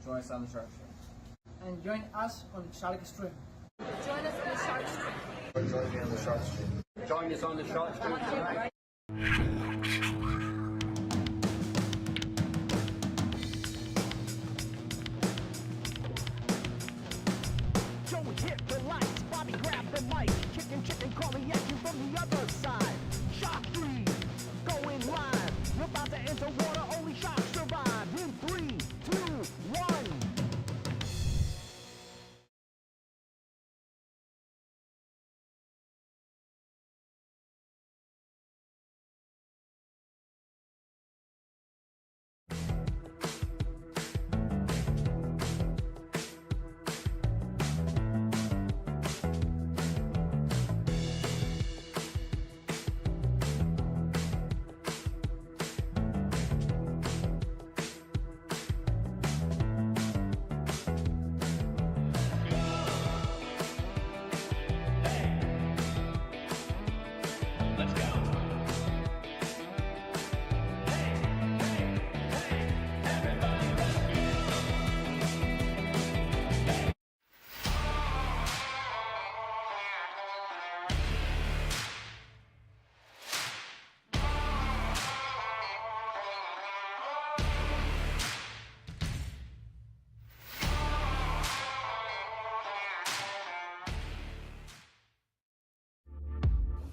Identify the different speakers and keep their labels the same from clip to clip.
Speaker 1: Join us on the Shark Stream.
Speaker 2: And join us on the Shark Stream.
Speaker 3: Join us on the Shark Stream.
Speaker 1: Join me on the Shark Stream.
Speaker 4: Join us on the Shark Stream tonight.
Speaker 5: Joey hit the lights, Bobby grabbed the mic. Chicken calling at you from the other side. Shark Stream, going live. We're about to enter water, only sharks survive. In 3, 2, 1.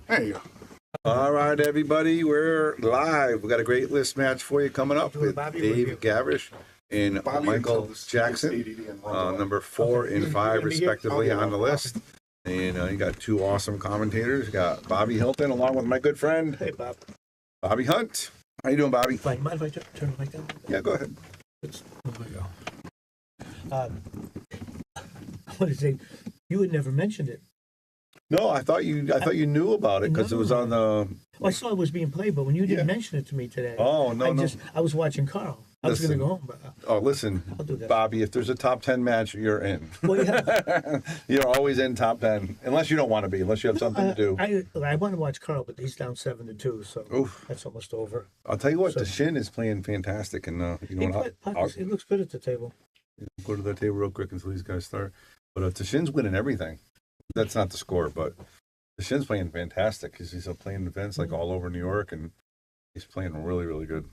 Speaker 6: Hey. All right, everybody, we're live. We got a great list match for you coming up with Dave Gavrish and Michael Jackson, number 4 and 5 respectively on the list. And you got two awesome commentators. You got Bobby Hilton along with my good friend,
Speaker 7: Hey, Bob.
Speaker 6: Bobby Hunt. How you doing, Bobby?
Speaker 7: Fine. Mind if I turn the mic down?
Speaker 6: Yeah, go ahead.
Speaker 7: Oh my God. I want to say, you had never mentioned it.
Speaker 6: No, I thought you knew about it because it was on the.
Speaker 7: Well, I saw it was being played, but when you didn't mention it to me today,
Speaker 6: Oh, no.
Speaker 7: I was watching Carl. I was going to
Speaker 6: Listen.
Speaker 7: go home, but
Speaker 6: Oh, listen,
Speaker 7: I'll do that.
Speaker 6: Bobby. If there's a top 10 match, you're in.
Speaker 7: Well, yeah.
Speaker 6: You're always in top 10, unless you don't want to be, unless you have something to do.
Speaker 7: I want to watch Carl, but he's down 7-2, so
Speaker 6: Oof.
Speaker 7: that's almost over.
Speaker 6: I'll tell you what,
Speaker 7: So-
Speaker 6: the Shin is playing fantastic, and you know what?
Speaker 7: It looks good at the table.
Speaker 6: I'll go to the table real quick until these guys start. But the Shin's winning everything. That's not the score, but the Shin's playing fantastic. He's playing events like all over New York, and he's playing really, really good.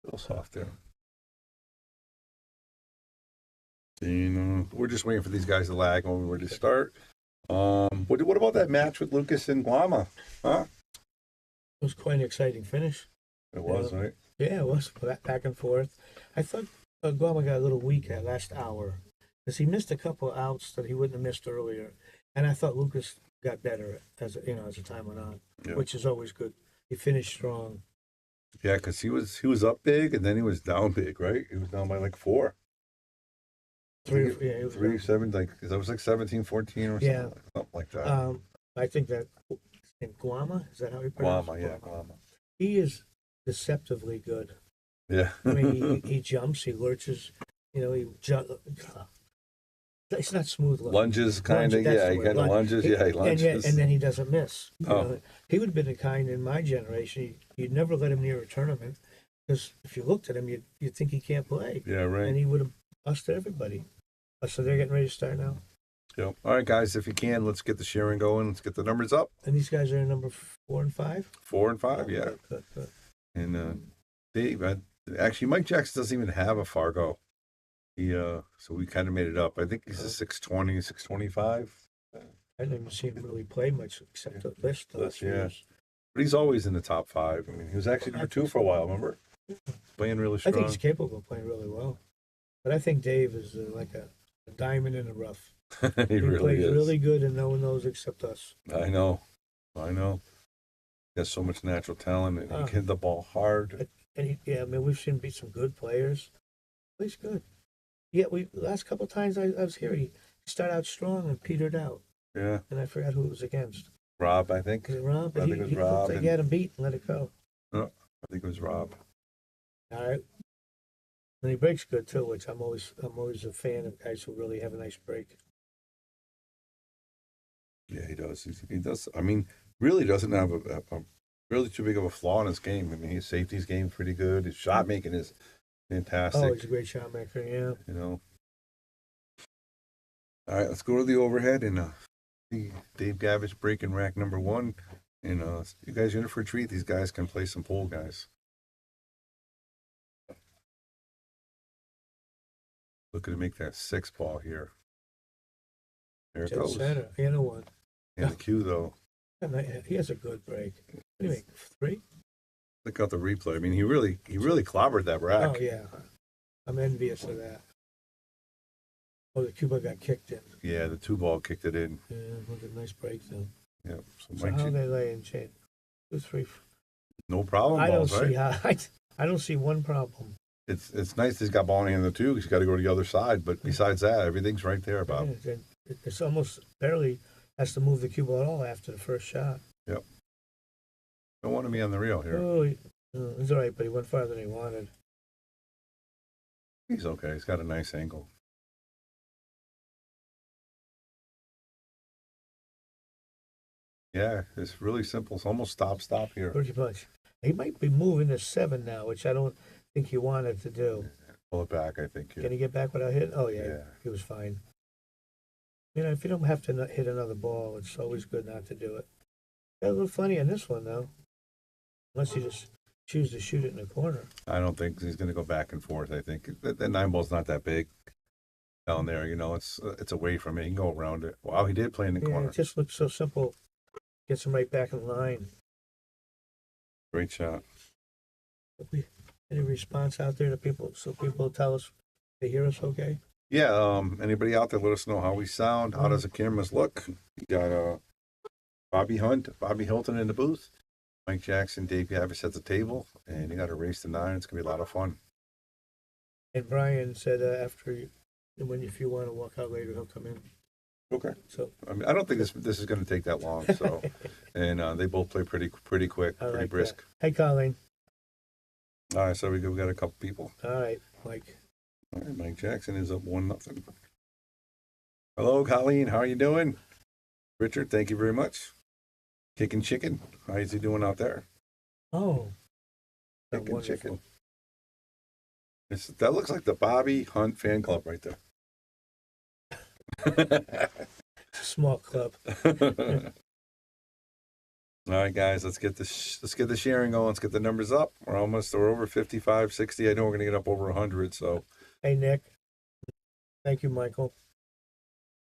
Speaker 6: A little soft there. And, we're just waiting for these guys to lag when we were to start. What about that match with Lucas and Guama? Huh?
Speaker 7: It was quite an exciting finish.
Speaker 6: It was,
Speaker 7: Yeah.
Speaker 6: right?
Speaker 7: Yeah, it was back and forth. I thought Guama got a little weak that last hour because he missed a couple of outs that he wouldn't have missed earlier, and I thought Lucas got better as the time went on,
Speaker 6: Yeah.
Speaker 7: which is always good. He finished strong.
Speaker 6: Yeah, because he was up big and then he was down big, right? He was down by like 4.
Speaker 7: Three, yeah, it was
Speaker 6: 3, 7, like that was like 17, 14 or
Speaker 7: Yeah.
Speaker 6: something like that.
Speaker 7: I think that in Guama, is that how he pronounced
Speaker 6: Guama,
Speaker 7: it?
Speaker 6: yeah, Guama.
Speaker 7: He is deceptively good.
Speaker 6: Yeah.
Speaker 7: I mean, he jumps, he lurches, it's not smooth.
Speaker 6: Lunges, kind of,
Speaker 7: That's
Speaker 6: yeah.
Speaker 7: the
Speaker 6: he
Speaker 7: word,
Speaker 6: kind of lunges, yeah. He lunges.
Speaker 7: And then he doesn't miss.
Speaker 6: Oh.
Speaker 7: He would have been the kind in my generation. You'd never let him near a tournament because if you looked at him, you'd think he can't play.
Speaker 6: Yeah, right.
Speaker 7: And he would have busted everybody. So they're getting ready to start now.
Speaker 6: Yep. All right, guys, if you can, let's get the sharing going. Let's get the numbers up.
Speaker 7: And these guys are in number 4 and 5.
Speaker 6: 4 and 5, yeah.
Speaker 7: Good.
Speaker 6: And Dave, actually, Mike Jackson doesn't even have a Fargo. So we kind of made it up. I think he's a 620, 625.
Speaker 7: I didn't even see him really play much except the list. the last few
Speaker 6: Yeah.
Speaker 7: years.
Speaker 6: But he's always in the top 5. I mean, he was actually number 2 for a while, remember? Playing really
Speaker 7: I
Speaker 6: strong.
Speaker 7: think he's capable of playing really well. But I think Dave is like a diamond in the rough.
Speaker 6: he really
Speaker 7: plays
Speaker 6: is.
Speaker 7: really good and no one knows except us.
Speaker 6: I know. He has so much natural talent, and he can hit the ball hard.
Speaker 7: And we've seen beat some good players. Plays good. Yeah, last couple of times I was here, he started out strong and petered out.
Speaker 6: Yeah.
Speaker 7: And I forgot who it was against.
Speaker 6: Rob, I think.
Speaker 7: Was it Rob?
Speaker 6: I think it was Rob.
Speaker 7: Looked like he had him beat and let it go.
Speaker 6: No, I think it was Rob.
Speaker 7: All right. And he breaks good too, which I'm always a fan of guys who really have a nice break.
Speaker 6: Yeah, he does. He does. I mean, really doesn't have a really too big of a flaw in his game. I mean, his safety's game pretty good. His shot making is fantastic.
Speaker 7: Oh, he's a great shot maker. Yeah.
Speaker 6: You know. All right, let's go to the overhead and see Dave Gavrish breaking rack number 1. And you guys are in for a treat. These guys can play some pole, guys. Looking to make that 6 ball here. There it
Speaker 7: Jet
Speaker 6: goes.
Speaker 7: center. You know what?
Speaker 6: And the cue though.
Speaker 7: He has a good break. What do you make? 3?
Speaker 6: Look out the replay. I mean, he really clobbered that rack.
Speaker 7: Oh yeah. I'm envious of that. Oh, the Cuba got kicked in.
Speaker 6: Yeah, the 2 ball kicked it in.
Speaker 7: Yeah, look at nice break though.
Speaker 6: Yeah.
Speaker 7: So how they lay in chain? 2, 3.
Speaker 6: No problem.
Speaker 7: I don't
Speaker 6: balls, right?
Speaker 7: see how. I don't see one problem.
Speaker 6: It's nice he's got ball in hand too. He's got to go to the other side. But besides that, everything's right there, Bob.
Speaker 7: Yeah, it's almost barely has to move the cue ball at all after the first shot.
Speaker 6: Yep. Don't want to be on the reel here.
Speaker 7: Oh, it's all right, but he went farther than he wanted.
Speaker 6: He's okay. He's got a nice angle. Yeah, it's really simple. It's almost stop here.
Speaker 7: Pretty much. He might be moving to 7 now, which I don't think he wanted to do.
Speaker 6: Pull it back, I think.
Speaker 7: Can he get back without hitting? Oh, yeah,
Speaker 6: Yeah.
Speaker 7: he was fine. You know, if you don't have to hit another ball, it's always good not to do it. Got a little funny on this one, though. Unless you just choose to shoot it in the corner.
Speaker 6: I don't think he's going to go back and forth. I think that 9 ball's not that big down there. You know, it's away from it. He can go around it. Wow, he did play in the
Speaker 7: Yeah,
Speaker 6: corner.
Speaker 7: it just looks so simple. Gets him right back in line.
Speaker 6: Great shot.
Speaker 7: Any response out there to people, so people tell us they hear us okay?
Speaker 6: Yeah, anybody out there, let us know how we sound. How does the cameras look? You got Bobby Hilton in the booth, Mike Jackson, Dave Gavrish at the table, and you got a race to 9. It's going to be a lot of fun.
Speaker 7: And Brian said if you want to walk out later, he'll come in.
Speaker 6: Okay.
Speaker 7: So
Speaker 6: I mean, I don't think this is going to take that long. So, and they both play pretty quick,
Speaker 7: I
Speaker 6: pretty
Speaker 7: like
Speaker 6: brisk.
Speaker 7: that. Hey, Colleen.
Speaker 6: All right, so we got a couple people.
Speaker 7: All right, Mike.
Speaker 6: All right, Mike Jackson is up 1-0. Hello, Colleen. How are you doing? Richard, thank you very much. Kicking Chicken. How is he doing out there?
Speaker 7: Oh,
Speaker 6: Kicking Chicken. That looks like the Bobby Hunt fan club right there.
Speaker 7: Small club.
Speaker 6: All right, guys, let's get the sharing going. Let's get the numbers up. We're over 55, 60. I know we're going to get up over 100. So,
Speaker 7: Hey, Nick. Thank you, Michael.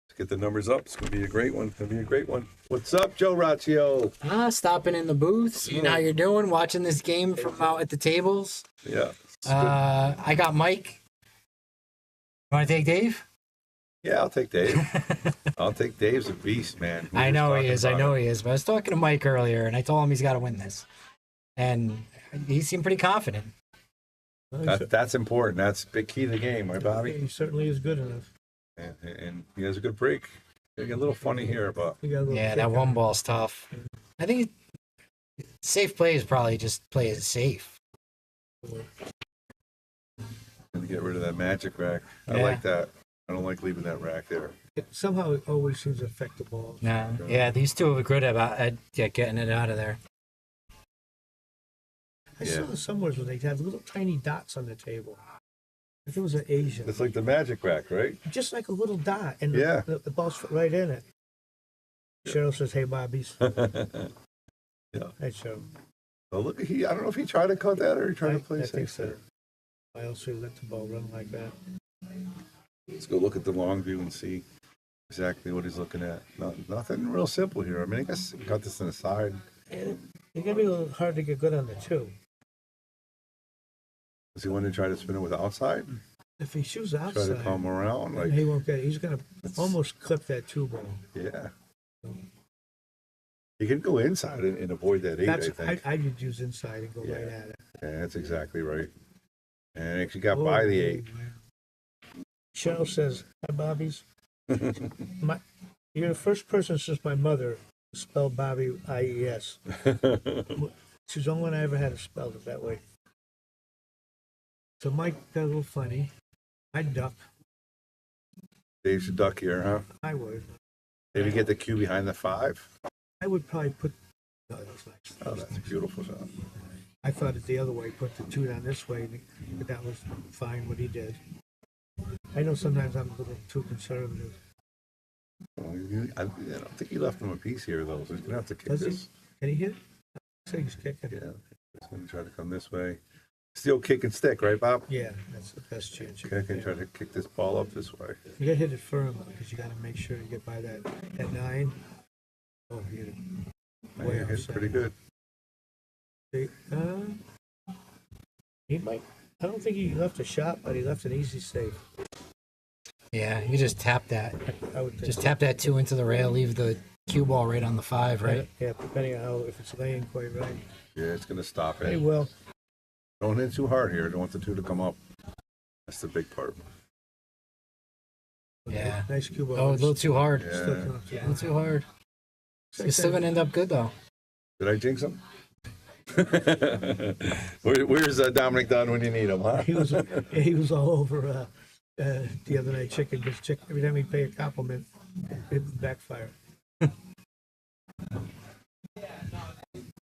Speaker 6: let's get the numbers up. It's going to be a great one. It's going to be a great one. What's up, Joe Raccio?
Speaker 8: Stopping in the booth, seeing how you're doing, watching this game from out at the tables.
Speaker 6: Yeah.
Speaker 8: I got Mike. You want to take Dave?
Speaker 6: Yeah, I'll take Dave. I'll take Dave's a beast, man.
Speaker 8: I know he is. But I was talking to Mike earlier, and I told him he's got to win this, and he seemed pretty confident.
Speaker 6: That's important. That's a big key to the game, right, Bobby?
Speaker 7: He certainly is good enough.
Speaker 6: And he has a good break. It'll get a little funny here, but
Speaker 7: He got a little
Speaker 8: Yeah,
Speaker 7: kick
Speaker 8: that
Speaker 7: on
Speaker 8: one
Speaker 7: it.
Speaker 8: ball's tough. I think safe play is probably just play it safe.
Speaker 6: gonna get rid of that magic rack. I
Speaker 8: Yeah.
Speaker 6: like that. I don't like leaving that rack there.
Speaker 7: Somehow it always seems to affect the ball.
Speaker 8: Yeah, these two are good about getting it out of there.
Speaker 7: I saw somewhere where they had little tiny dots on the table. I think it was an Asian.
Speaker 6: It's like the magic rack, right?
Speaker 7: Just like a little dot, and
Speaker 6: Yeah.
Speaker 7: the ball's fit right in it. Cheryl says, "Hey, Bobby's."
Speaker 6: Yeah.
Speaker 7: Hey, Cheryl.
Speaker 6: Well, look, I don't know if he tried to cut that or he tried to play
Speaker 7: I
Speaker 6: safe
Speaker 7: think so.
Speaker 6: there.
Speaker 7: I also let the ball run like that.
Speaker 6: Let's go look at the long view and see exactly what he's looking at. Nothing real simple here. I mean, I guess cut this on the side.
Speaker 7: And it's gonna be a little hard to get good on the two.
Speaker 6: Does he want to try to spin it with outside?
Speaker 7: If he shoots
Speaker 6: Try to
Speaker 7: outside,
Speaker 6: come around? Like,
Speaker 7: he won't get it. He's gonna almost clip that two ball.
Speaker 6: yeah. He can go inside and avoid that 8, I think.
Speaker 7: I would use inside and go
Speaker 6: Yeah.
Speaker 7: right at it.
Speaker 6: Yeah, that's exactly right. And actually got by the 8.
Speaker 7: Cheryl says, "Hi, Bobby's." You're the first person since my mother to spell Bobby IES. She's the only one I ever had to spell it that way. So Mike got a little funny. I'd duck.
Speaker 6: Dave should duck here, huh?
Speaker 7: I would.
Speaker 6: Maybe get the cue behind the 5.
Speaker 7: I would probably put. No, that's nice.
Speaker 6: Oh, that's a beautiful shot.
Speaker 7: I thought it the other way, put the 2 down this way, but that was fine what he did. I know sometimes I'm a little too conservative.
Speaker 6: Well, I don't think he left him a piece here, though, so he's going to have to kick
Speaker 7: Does he?
Speaker 6: this.
Speaker 7: Can he hit? I think he's kicking.
Speaker 6: Yeah, he's going to try to come this way. Still kick and stick, right, Bob?
Speaker 7: Yeah, that's the best chance. You
Speaker 6: Okay, I can
Speaker 7: can
Speaker 6: try to kick this ball up this way.
Speaker 7: You gotta hit it firm because you gotta make sure you get by that at 9. Oh, you hit it way
Speaker 6: Yeah, hit
Speaker 7: outside.
Speaker 6: pretty good.
Speaker 7: See, he might. I don't think he left a shot, but he left an easy save.
Speaker 8: Yeah, you just tap that.
Speaker 7: I would think.
Speaker 8: Just tap that 2 into the rail, leave the cue ball right on the 5, right?
Speaker 7: Yeah, depending on how if it's laying quite right.
Speaker 6: Yeah, it's going to stop
Speaker 7: Hey,
Speaker 6: it.
Speaker 7: well,
Speaker 6: Don't hit too hard here. Don't want the 2 to come up. That's the big part.
Speaker 8: Yeah.
Speaker 7: nice cue ball.
Speaker 8: Oh, a little too hard.
Speaker 6: Yeah.
Speaker 7: Still coming up
Speaker 8: A
Speaker 7: too
Speaker 8: little
Speaker 7: hard.
Speaker 8: too hard. It's still gonna end up good though.
Speaker 6: Did I jinx him? Where's Dominic Dunn when you need him, huh?
Speaker 7: He was all over the other night. Chicken, because chicken. Every time he pay a compliment, it would backfire.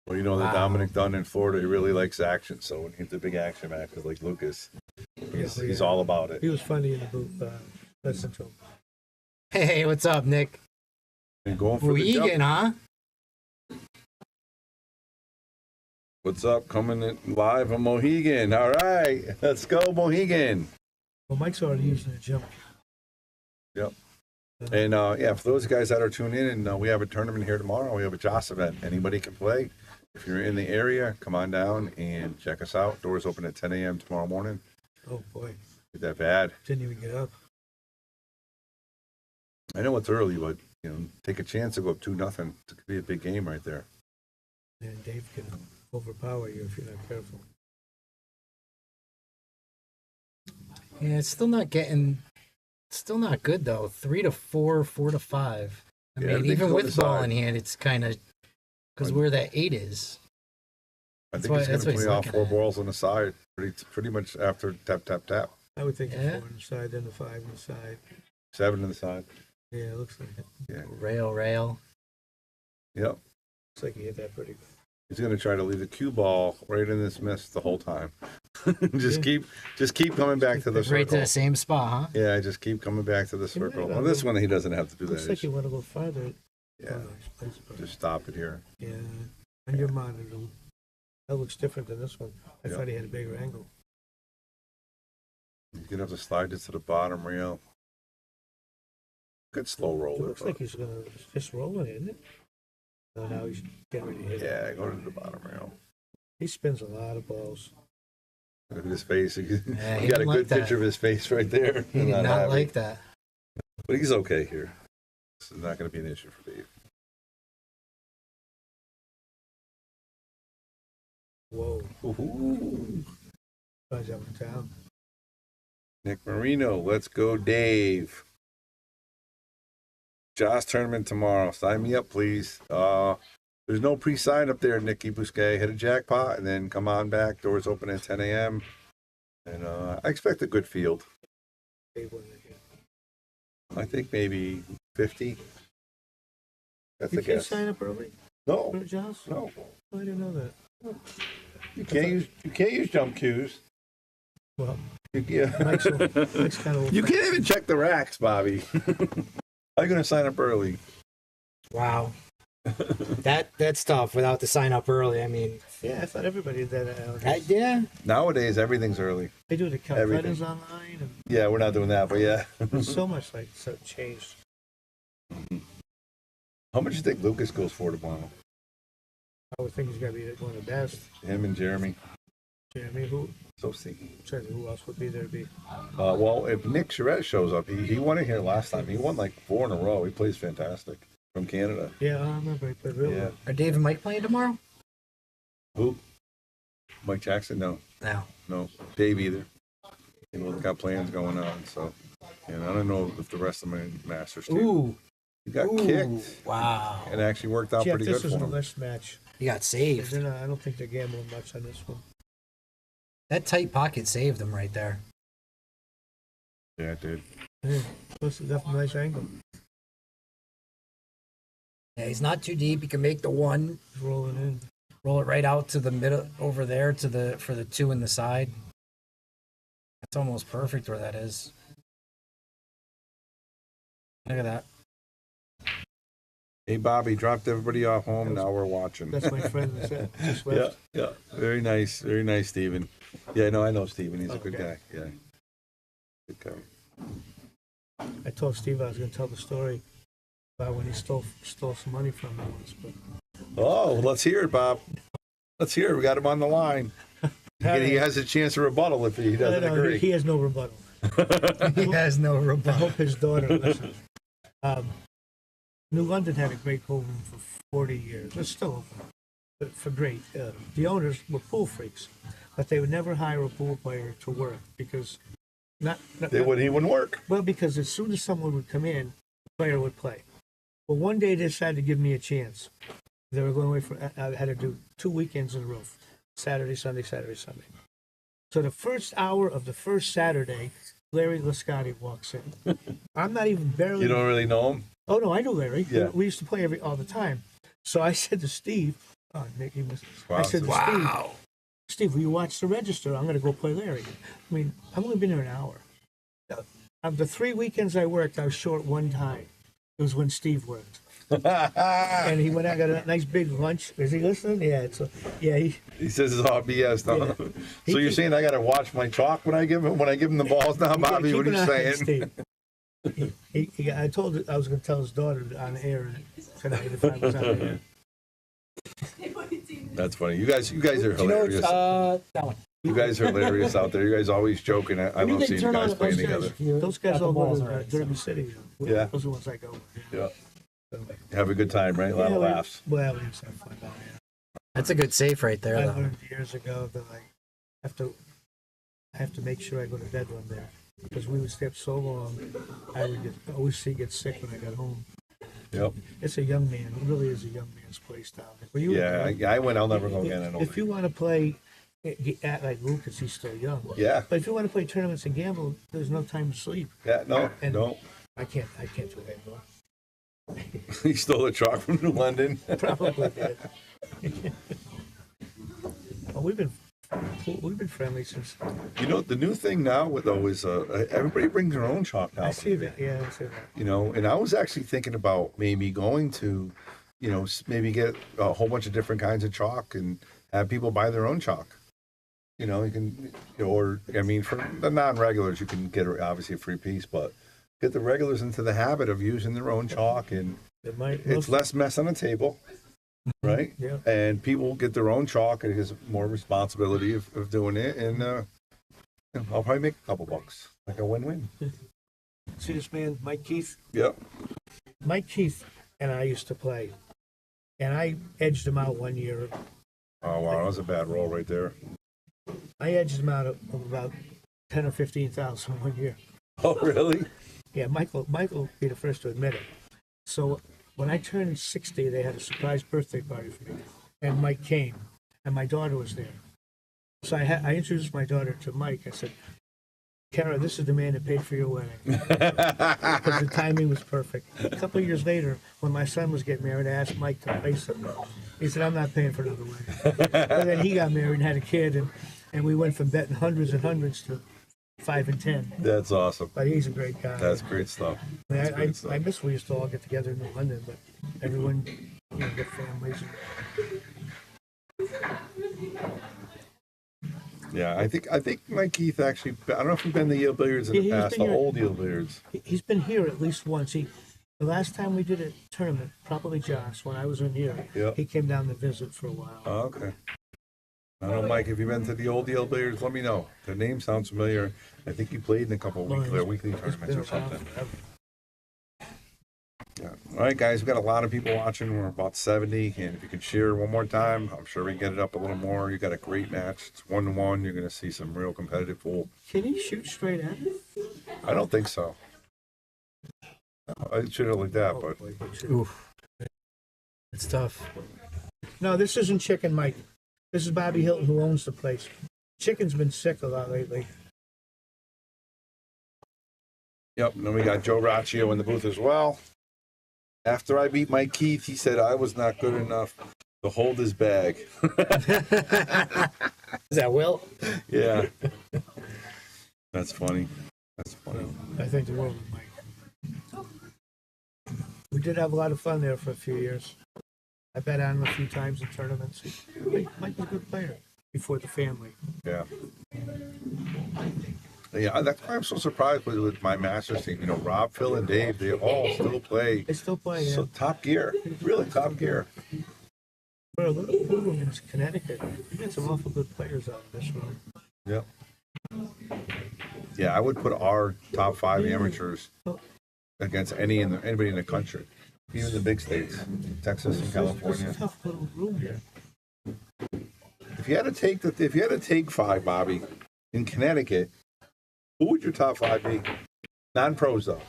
Speaker 6: Well, you know that Dominic Dunn in Florida, he really likes action. So when he's a big action actor like Lucas, he's all about it.
Speaker 7: He was funny in the booth. Listen to him.
Speaker 8: Hey, what's up, Nick?
Speaker 6: And going for the jump.
Speaker 8: Mohegan, huh?
Speaker 6: What's up? Coming in live on Mohegan. All right, let's go Mohegan.
Speaker 7: Well, Mike's already using a jump.
Speaker 6: Yep. And yeah, for those guys that are tuned in, and we have a tournament here tomorrow. We have a Joss event. Anybody can play. If you're in the area, come on down and check us out. Doors open at 10 a.m. tomorrow morning.
Speaker 7: Oh boy,
Speaker 6: Is that bad?
Speaker 7: didn't even get up.
Speaker 6: I know it's early, but you know, take a chance to go up 2-0. It could be a big game right there.
Speaker 7: And Dave can overpower you if you're not careful.
Speaker 8: Yeah, it's still not good though. 3 to 4, 4 to 5. I
Speaker 6: Yeah,
Speaker 8: mean,
Speaker 6: everything's
Speaker 8: even
Speaker 6: going
Speaker 8: with
Speaker 6: to
Speaker 8: ball
Speaker 6: side.
Speaker 8: in hand, it's kind of because where that 8 is.
Speaker 6: I
Speaker 8: That's
Speaker 6: think he's
Speaker 8: what
Speaker 6: going to
Speaker 8: he's
Speaker 6: play all
Speaker 8: looking
Speaker 6: 4
Speaker 8: at.
Speaker 6: balls on the side, pretty much after tap, tap, tap.
Speaker 7: I would think the
Speaker 8: Yeah.
Speaker 7: 4 on the side, then the 5 on the side.
Speaker 6: 7 on the side.
Speaker 7: Yeah, it looks like it.
Speaker 6: Yeah.
Speaker 8: Rail.
Speaker 6: Yep.
Speaker 7: Looks like he hit that pretty good.
Speaker 6: He's going to try to leave the cue ball right in this mist the whole time. just keep coming back to the
Speaker 8: Right to
Speaker 6: circle.
Speaker 8: the same spot, huh?
Speaker 6: Yeah, just keep coming back to the
Speaker 7: He might
Speaker 6: circle.
Speaker 7: have
Speaker 6: Well, this one he doesn't have to do
Speaker 7: Looks
Speaker 6: that.
Speaker 7: like he went a little farther.
Speaker 6: Yeah,
Speaker 7: Oh, nice place, but-
Speaker 6: just stop it here.
Speaker 7: Yeah, on your monitor, that looks different than this one. I
Speaker 6: Yeah.
Speaker 7: thought he had a bigger angle.
Speaker 6: You're going to have to slide this to the bottom rail. Good slow
Speaker 7: It
Speaker 6: roller.
Speaker 7: looks like he's gonna just roll it, isn't it? No, now he's getting ready to hit it.
Speaker 6: Yeah, go to the bottom rail.
Speaker 7: He spins a lot of balls.
Speaker 6: Look at his face. You
Speaker 8: Yeah, he
Speaker 6: got a
Speaker 8: didn't like
Speaker 6: good
Speaker 8: that.
Speaker 6: picture of his face right there.
Speaker 8: He did not
Speaker 6: happy.
Speaker 8: like that.
Speaker 6: But he's okay here. This is not going to be an issue for Dave.
Speaker 7: Whoa,
Speaker 6: Ooh.
Speaker 7: guys up in town.
Speaker 6: Nick Marino, let's go, Dave. Joss tournament tomorrow. Sign me up, please. There's no pre-sign up there, Nicky Bousquet. Hit a jackpot and then come on back. Doors open at 10 a.m. And I expect a good field.
Speaker 7: Dave won it again.
Speaker 6: I think maybe 50. That's
Speaker 7: You
Speaker 6: a
Speaker 7: can't
Speaker 6: guess.
Speaker 7: sign up early
Speaker 6: No,
Speaker 7: for Joss?
Speaker 6: no.
Speaker 7: Oh, I didn't know that.
Speaker 6: You can't use jump cues.
Speaker 7: Well,
Speaker 6: Yeah.
Speaker 7: Mike's kind of.
Speaker 6: You can't even check the racks, Bobby. How you going to sign up early?
Speaker 8: Wow. That's tough without the sign up early. I mean,
Speaker 7: Yeah, I thought everybody did that nowadays.
Speaker 8: yeah.
Speaker 6: Nowadays, everything's early.
Speaker 7: They do the
Speaker 6: everything.
Speaker 7: calculators online, and
Speaker 6: Yeah, we're not doing that, but yeah.
Speaker 7: there's so much like so changed.
Speaker 6: How much do you think Lucas goes for tomorrow?
Speaker 7: I would think he's got to be one of the best.
Speaker 6: Him and Jeremy.
Speaker 7: Jeremy, who?
Speaker 6: So see.
Speaker 7: Trying to think who else would be there to be?
Speaker 6: Well, if Nick Charette shows up, he won it here last time. He won like 4 in a row. He plays fantastic from Canada.
Speaker 7: Yeah, I remember he played really
Speaker 6: Yeah.
Speaker 7: well.
Speaker 8: Are Dave and Mike playing tomorrow?
Speaker 6: Who? Mike Jackson?
Speaker 8: No.
Speaker 6: No. Dave either. He got plans going on. So, and I don't know if the rest of my masters do.
Speaker 8: Ooh.
Speaker 6: He got kicked.
Speaker 8: Wow.
Speaker 6: It actually worked out
Speaker 7: Jeff,
Speaker 6: pretty
Speaker 7: this
Speaker 6: good
Speaker 7: was
Speaker 6: for
Speaker 7: an
Speaker 6: him.
Speaker 7: list match.
Speaker 8: He got saved.
Speaker 7: They're not, I don't think they're gambling much on this one.
Speaker 8: That tight pocket saved him right there.
Speaker 6: Yeah, it did.
Speaker 7: Yeah, plus it left a nice angle.
Speaker 8: Yeah, he's not too deep. He can make the one.
Speaker 7: He's rolling in.
Speaker 8: roll it right out to the middle over there for the 2 in the side. That's almost perfect where that is. Look at that.
Speaker 6: Hey, Bobby, dropped everybody off home. Now we're watching.
Speaker 7: That's my friend that just
Speaker 6: Yeah,
Speaker 7: left.
Speaker 6: yeah. Very nice, Stephen. Yeah, no, I know Stephen. He's a good guy. Yeah, good guy.
Speaker 7: I told Steve I was going to tell the story about when he stole some money from me once, but
Speaker 6: Oh, let's hear it, Bob. Let's hear it. We got him on the line. He has a chance to rebuttal if he doesn't
Speaker 7: no,
Speaker 6: agree.
Speaker 7: he has no rebuttal.
Speaker 8: He has no
Speaker 7: I
Speaker 8: rebuttal.
Speaker 7: hope his daughter listens. New London had a great pool room for 40 years. It's still open, but for great. The owners were pool freaks, but they would never hire a pool player to work because he
Speaker 6: wouldn't work.
Speaker 7: well, because as soon as someone would come in, the player would play. Well, one day they decided to give me a chance. They were going away for, I had to do 2 weekends in a row, Saturday, Sunday, Saturday, Sunday. So the first hour of the first Saturday, Larry Lascotti walks in. I'm not even barely.
Speaker 6: You don't really know him?
Speaker 7: Oh no, I know Larry.
Speaker 6: Yeah.
Speaker 7: We used to play all the time. So I said to Steve, "Oh, Nick, you missed."
Speaker 6: Wow,
Speaker 7: I said to
Speaker 6: wow.
Speaker 7: Steve, will you watch the register? I'm going to go play Larry. I mean, I've only been there an hour. Of the 3 weekends I worked, I was short one time. It was when Steve worked. And he went out, got a nice big lunch. Is he listening? Yeah. Yeah.
Speaker 6: He says it's all BS. No?
Speaker 7: Yeah.
Speaker 6: So you're saying I got to watch my chalk when I give him the balls now, Bobby? What are you saying?
Speaker 7: Steve. I told I was going to tell his daughter on air tonight if I was on air.
Speaker 6: That's funny. You guys are
Speaker 8: Do you know
Speaker 6: hilarious.
Speaker 8: that one?
Speaker 6: You guys are hilarious out there. You guys always joking. I love seeing you guys playing together.
Speaker 7: Those guys all go to Derby City.
Speaker 6: Yeah.
Speaker 7: Those are the ones I go with.
Speaker 6: Yeah.
Speaker 7: So,
Speaker 6: Have a good time, right? A lot of laughs.
Speaker 7: Well, we just have fun down there.
Speaker 8: That's a good safe right there,
Speaker 7: I
Speaker 8: though.
Speaker 7: learned years ago that I have to make sure I go to bed when there because we would stay up so long. I would always get sick when I got home.
Speaker 6: Yep.
Speaker 7: It's a young man. It really is a young man's place down there. Well,
Speaker 6: Yeah, I went. I'll never go again. I don't
Speaker 7: If you want to play, act like Lucas, he's still young.
Speaker 6: Yeah.
Speaker 7: But if you want to play tournaments and gamble, there's no time to sleep.
Speaker 6: Yeah. No.
Speaker 7: And-
Speaker 6: No.
Speaker 7: I can't do that anymore.
Speaker 6: He stole the chalk from New London.
Speaker 7: Probably did. Well, we've been friendly since.
Speaker 6: You know, the new thing now though is everybody brings their own chalk now.
Speaker 7: I see that. Yeah, I see that.
Speaker 6: You know, and I was actually thinking about maybe going to, you know, maybe get a whole bunch of different kinds of chalk and have people buy their own chalk. You know, you can, or I mean, for the non-regulars, you can get obviously a free piece, but get the regulars into the habit of using their own chalk, and it's less mess on the table, right?
Speaker 7: Yeah.
Speaker 6: And people get their own chalk, and it has more responsibility of doing it, and I'll probably make a couple bucks, like a win-win.
Speaker 7: See this man, Mike Keith?
Speaker 6: Yep.
Speaker 7: Mike Keith and I used to play, and I edged him out one year.
Speaker 6: Oh wow, that was a bad roll right there.
Speaker 7: I edged him out of about 10 or 15,000 one year.
Speaker 6: Oh really?
Speaker 7: Yeah, Michael will be the first to admit it. So when I turned 60, they had a surprise birthday party for me, and Mike came, and my daughter was there. So I introduced my daughter to Mike. I said, "Kara, this is the man that paid for your wedding," because the timing was perfect. A couple of years later, when my son was getting married, I asked Mike to pay something. He said, "I'm not paying for another wedding." But then he got married and had a kid, and we went from betting hundreds and hundreds to 5 and 10.
Speaker 6: That's awesome.
Speaker 7: But he's a great guy.
Speaker 6: That's great stuff.
Speaker 7: I, mean,
Speaker 6: That's great stuff.
Speaker 7: I miss we used to all get together in New London, but everyone, get families.
Speaker 6: Yeah, I think Mike Keith actually. I don't know if we've been to Yale Billiards in the
Speaker 7: Yeah, he's
Speaker 6: past.
Speaker 7: been
Speaker 6: The
Speaker 7: here.
Speaker 6: old Yale Billiards.
Speaker 7: He's been here at least once. The last time we did a tournament, probably Josh, when I was in here,
Speaker 6: Yep.
Speaker 7: he came down to visit for a while.
Speaker 6: Oh, okay. I don't know, Mike. If you've been to the old Yale Billiards, let me know. The name sounds familiar. I think you played in a couple of weekly
Speaker 7: He's
Speaker 6: tournaments
Speaker 7: been
Speaker 6: or
Speaker 7: around
Speaker 6: something.
Speaker 7: forever.
Speaker 6: Yeah. All right, guys. We've got a lot of people watching. We're about 70, and if you could share one more time, I'm sure we can get it up a little more. You got a great match. It's 1-1. You're going to see some real competitive pool.
Speaker 7: Can he shoot straight at it?
Speaker 6: I don't think so. I should have looked that, but
Speaker 7: Boy, he should.
Speaker 8: Oof. It's tough.
Speaker 7: No, this isn't Chicken Mike. This is Bobby Hilton, who owns the place. Chicken's been sick a lot lately.
Speaker 6: yep. And then we got Joe Raccio in the booth as well. After I beat Mike Keith, he said I was not good enough. to hold his bag.
Speaker 8: Is that Will?
Speaker 6: Yeah. That's funny. That's funny.
Speaker 7: I think the world of Mike. We did have a lot of fun there for a few years. I bet on him a few times in tournaments. Mike was a good player before the family.
Speaker 6: Yeah. Yeah, that's why I'm so surprised with my Masters team. You know, Rob, Phil, and Dave, they all still play.
Speaker 7: They still play, yeah.
Speaker 6: So top gear. Really top gear.
Speaker 7: For a little pool room in Connecticut, you get some awful good players out of this room.
Speaker 6: Yep. Yeah, I would put our top 5 amateurs against anybody in the country, even the big states, Texas and
Speaker 7: It's
Speaker 6: California.
Speaker 7: a tough little room here.
Speaker 6: If you had to take 5, Bobby, in Connecticut, who would your top 5 be? Non-pros though,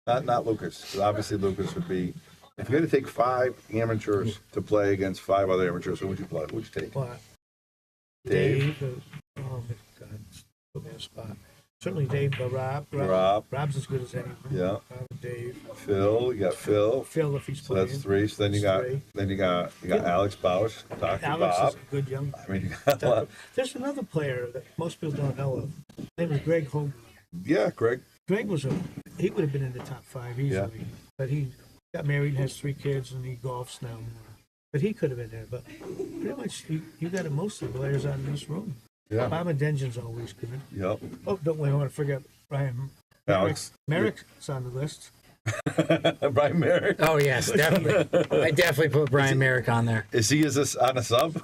Speaker 6: not Lucas. 'Cause obviously, Lucas would be. If you had to take 5 amateurs to play against 5 other amateurs, who would you play? Who would you take?
Speaker 7: But
Speaker 6: Dave.
Speaker 7: oh my God, put me on the spot. Certainly Dave, but Rob. Rob's as good as anyone.
Speaker 6: Yeah.
Speaker 7: Rob and Dave.
Speaker 6: Phil, you got Phil.
Speaker 7: Phil, if he's
Speaker 6: So
Speaker 7: playing.
Speaker 6: that's 3. So then you got Alex Bausch, Dr.
Speaker 7: Alex
Speaker 6: Bob.
Speaker 7: is a good young.
Speaker 6: I mean, you got a lot.
Speaker 7: There's another player that most people don't know of. His name is Greg Hogan.
Speaker 6: Yeah, Greg.
Speaker 7: Greg he would have been in the top 5 easily. But he got married and has 3 kids and he golfs now more. But he could have been there. But pretty much you got most of the players out in this room.
Speaker 6: Yeah.
Speaker 7: Bob and Dengen's always good.
Speaker 6: Yep.
Speaker 7: Oh, don't we want to forget Brian
Speaker 6: Alex.
Speaker 7: Merrick's on the list.
Speaker 6: Brian Merrick.
Speaker 8: Oh yes, definitely. I definitely put Brian Merrick on there.
Speaker 6: Is he on a sub?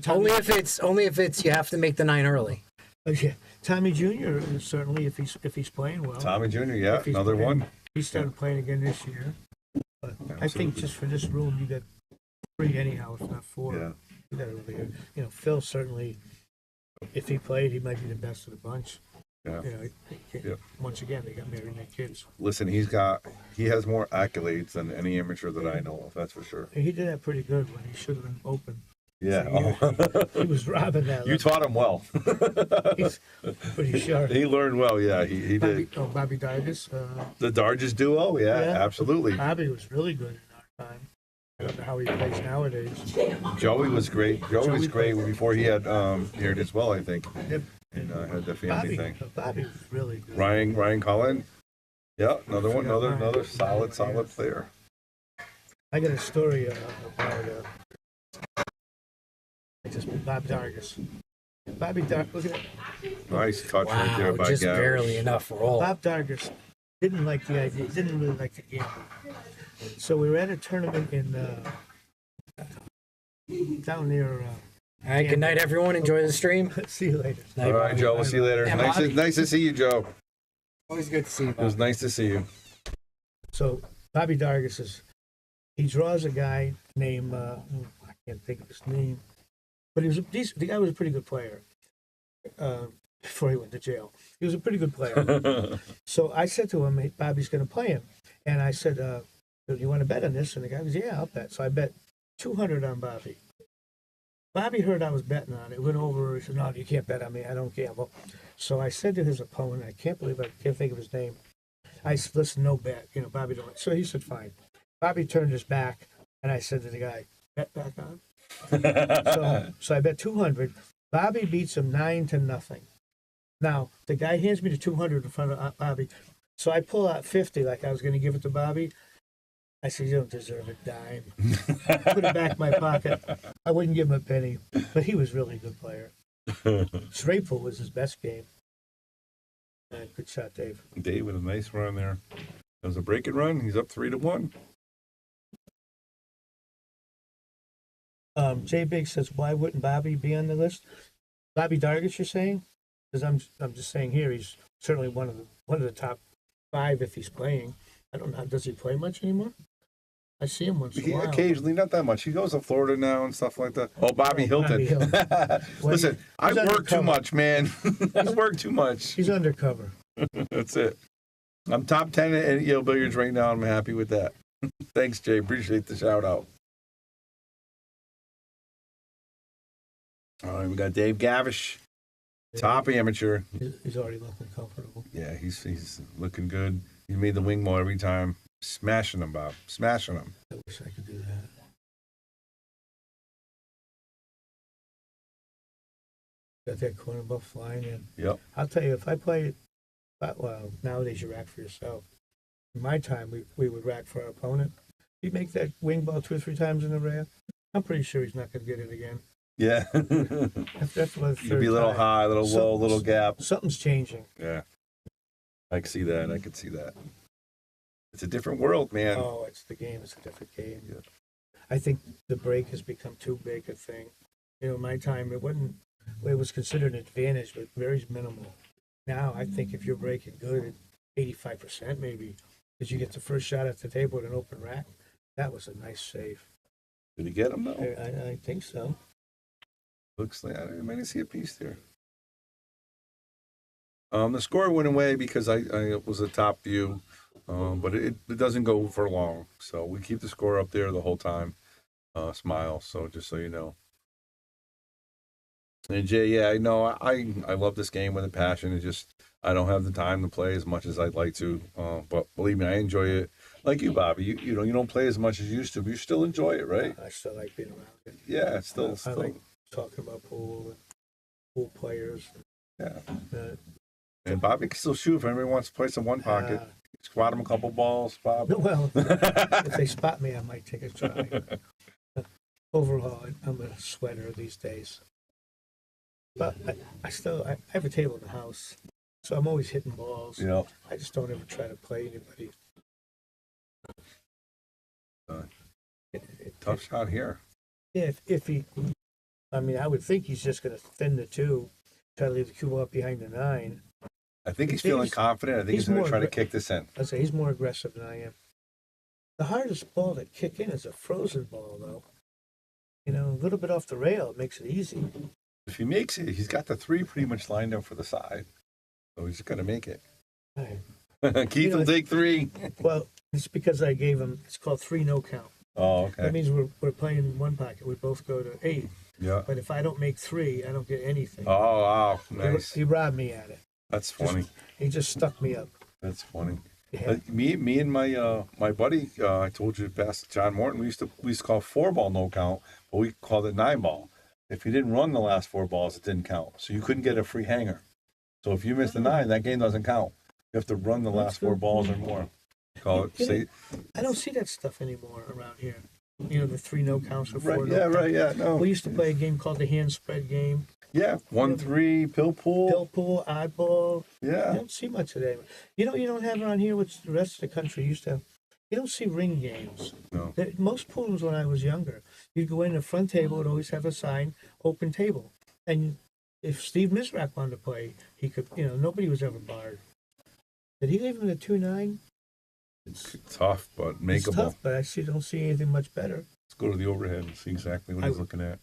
Speaker 8: Only if it's you have to make the 9 early.
Speaker 7: Yeah. Tommy Jr. Certainly if he's playing well.
Speaker 6: Tommy Jr. Yeah,
Speaker 7: If he's
Speaker 6: another
Speaker 7: playing-
Speaker 6: one.
Speaker 7: He started playing again this year. But I think just for this room, you got 3 anyhow, if not 4.
Speaker 6: Yeah.
Speaker 7: You got really, Phil certainly, if he played, he might be the best of the bunch.
Speaker 6: Yeah. Yep.
Speaker 7: Once again, they got married and had kids.
Speaker 6: Listen, he has more accolades than any amateur that I know of. That's for sure.
Speaker 7: He did that pretty good when he should have been open.
Speaker 6: Yeah.
Speaker 7: He was robbing that.
Speaker 6: You taught him well.
Speaker 7: He's pretty sharp.
Speaker 6: He learned well. Yeah, he did.
Speaker 7: Bobby Dargis.
Speaker 6: The Dargis duo. Yeah,
Speaker 7: Yeah.
Speaker 6: absolutely.
Speaker 7: Bobby was really good in our time. I don't know how he plays nowadays.
Speaker 6: Joey was great. Joey was great
Speaker 7: played-
Speaker 6: before he had haired as well, I think,
Speaker 7: Yep.
Speaker 6: and had the family thing.
Speaker 7: Bobby was really good.
Speaker 6: Ryan Cullen. Yeah, another one,
Speaker 7: forgot Ryan.
Speaker 6: another solid player.
Speaker 7: I got a story about Bob Dargis. Bobby Dargis, look at that.
Speaker 6: Nice touch right there
Speaker 8: Wow,
Speaker 6: by
Speaker 8: just
Speaker 6: Gavrish.
Speaker 8: barely enough roll.
Speaker 7: Bob Dargis didn't like the idea, didn't really like the gamble. So we were at a tournament in down near.
Speaker 8: All right, good night, everyone. Enjoy the stream.
Speaker 7: See you later.
Speaker 6: All right, Joe. We'll see you later.
Speaker 8: Yeah,
Speaker 6: Nice
Speaker 8: Bobby.
Speaker 6: to see you, Joe.
Speaker 8: Always good to see you.
Speaker 6: It was nice to see you.
Speaker 7: So Bobby Dargis he draws a guy named I can't think of his name, but the guy was a pretty good player. Before he went to jail, he was a pretty good player. So I said to him, hey, Bobby's going to play him, and I said, "Do you want to bet on this?" And the guy goes, "Yeah, I'll bet." So I bet 200 on Bobby. Bobby heard I was betting on it. Went over. He said, "No, you can't bet on me. I don't gamble." So I said to his opponent, I can't think of his name. I said, "Listen, no bet. Bobby don't." So he said, "Fine." Bobby turned his back, and I said to the guy, "Bet back on." So I bet 200. Bobby beats him 9-0. Now the guy hands me the 200 in front of Bobby, so I pull out 50 like I was going to give it to Bobby. I said, "You don't deserve a dime." Put it back in my pocket. I wouldn't give him a penny, but he was really a good player. Straight-full was his best game. Good shot, Dave.
Speaker 6: Dave with a nice run there. It was a break and run. He's up 3-1.
Speaker 7: Jay Big says, "Why wouldn't Bobby be on the list?" Bobby Dargis, you're saying? Because I'm just saying here, he's certainly one of the top 5 if he's playing. I don't know. Does he play much anymore? I see him once in a while.
Speaker 6: Occasionally, not that much. He goes to Florida now and stuff like that. Oh, Bobby Hilton.
Speaker 7: Bobby Hilton. Well,
Speaker 6: Listen, I
Speaker 7: he's
Speaker 6: work too
Speaker 7: undercover.
Speaker 6: much, man. I work too much.
Speaker 7: He's undercover.
Speaker 6: That's it. I'm top 10 at Yale Billiards right now. I'm happy with that. Thanks, Jay. Appreciate the shout out. All right, we got Dave Gavrish, top amateur.
Speaker 7: He's already looking comfortable.
Speaker 6: Yeah, he's looking good. He made the wing ball every time. Smashing them, Bob. Smashing them.
Speaker 7: I wish I could do that. Got that corner ball flying in.
Speaker 6: Yep.
Speaker 7: I'll tell you, if I play, well, nowadays you rack for yourself. In my time, we would rack for our opponent. You make that wing ball 2 or 3 times in a row, I'm pretty sure he's not going to get it again.
Speaker 6: Yeah.
Speaker 7: That's what
Speaker 6: You'd be a little high, a little low, a little gap.
Speaker 7: Something's changing.
Speaker 6: Yeah. I can see that. I can see that. It's a different world, man.
Speaker 7: Oh, it's the game. It's a different game.
Speaker 6: Yeah.
Speaker 7: I think the break has become too big a thing. You know, my time, it was considered an advantage, but very minimal. Now, I think if you're breaking good, 85% maybe, because you get the first shot at the table at an open rack, that was a nice save.
Speaker 6: Did he get him, though?
Speaker 7: I think so.
Speaker 6: Looks like I might see a piece there. The score went away because I was a top view, but it doesn't go for long. So we keep the score up there the whole time. Smile. So just so you know. And Jay, yeah, I know I love this game with a passion. It's just I don't have the time to play as much as I'd like to. But believe me, I enjoy it. Like you, Bobby, you know you don't play as much as you used to, but you still enjoy it, right?
Speaker 7: I still like being around it.
Speaker 6: Yeah, it's still.
Speaker 7: I like talking about pool and pool players.
Speaker 6: Yeah.
Speaker 7: Uh,
Speaker 6: And Bobby can still shoot if anybody wants to play some one pocket. Squat him a couple balls, Bob.
Speaker 7: Well, if they spot me, I might take a try. Overall, I'm a sweater these days. But I have a table in the house, so I'm always hitting balls.
Speaker 6: You know,
Speaker 7: I just don't ever try to play anybody.
Speaker 6: tough shot here.
Speaker 7: Yeah, if he, I mean, I would think he's just going to thin the 2, try to leave the cue ball up behind the 9.
Speaker 6: I think he's feeling confident. I think he's going to try to kick this in.
Speaker 7: I'd say he's more aggressive than I am. The hardest ball to kick in is a frozen ball, though. You know, a little bit off the rail, it makes it easy.
Speaker 6: If he makes it, he's got the 3 pretty much lined up for the side. So he's going to make it.
Speaker 7: Right.
Speaker 6: Keith will take 3.
Speaker 7: Well, it's because I gave him, it's called 3 no count.
Speaker 6: Oh, okay.
Speaker 7: That means we're playing one pocket. We both go to 8.
Speaker 6: Yeah.
Speaker 7: But if I don't make 3, I don't get anything.
Speaker 6: Oh, wow. Nice.
Speaker 7: He robbed me at it.
Speaker 6: That's funny.
Speaker 7: He just stuck me up.
Speaker 6: That's funny.
Speaker 7: Yeah.
Speaker 6: Me and my buddy, I told you, past John Morton, we used to call 4-ball no count, but we called it 9-ball. If you didn't run the last 4 balls, it didn't count. So you couldn't get a free hanger. So if you missed the 9, that game doesn't count. You have to run the last 4 balls or more. Call it. Say,
Speaker 7: I don't see that stuff anymore around here. You know, the 3 no counts or 4
Speaker 6: right?
Speaker 7: no
Speaker 6: Yeah,
Speaker 7: counts.
Speaker 6: right. Yeah, no.
Speaker 7: We used to play a game called the hand spread game.
Speaker 6: Yeah, 1-3 pill pool.
Speaker 7: Pill pool, oddball.
Speaker 6: Yeah.
Speaker 7: You don't see much of that. You know, you don't have around here, which the rest of the country used to have. You don't see ring games.
Speaker 6: No.
Speaker 7: Most pools when I was younger, you'd go in the front table, would always have a sign, open table. And if Steve Misrak wanted to play, he could, you know, nobody was ever barred. Did he leave him the 2-9?
Speaker 6: It's tough, but
Speaker 7: It's
Speaker 6: makeable.
Speaker 7: tough, but I don't see anything much better.
Speaker 6: Let's go to the overhead and see exactly what he's looking at.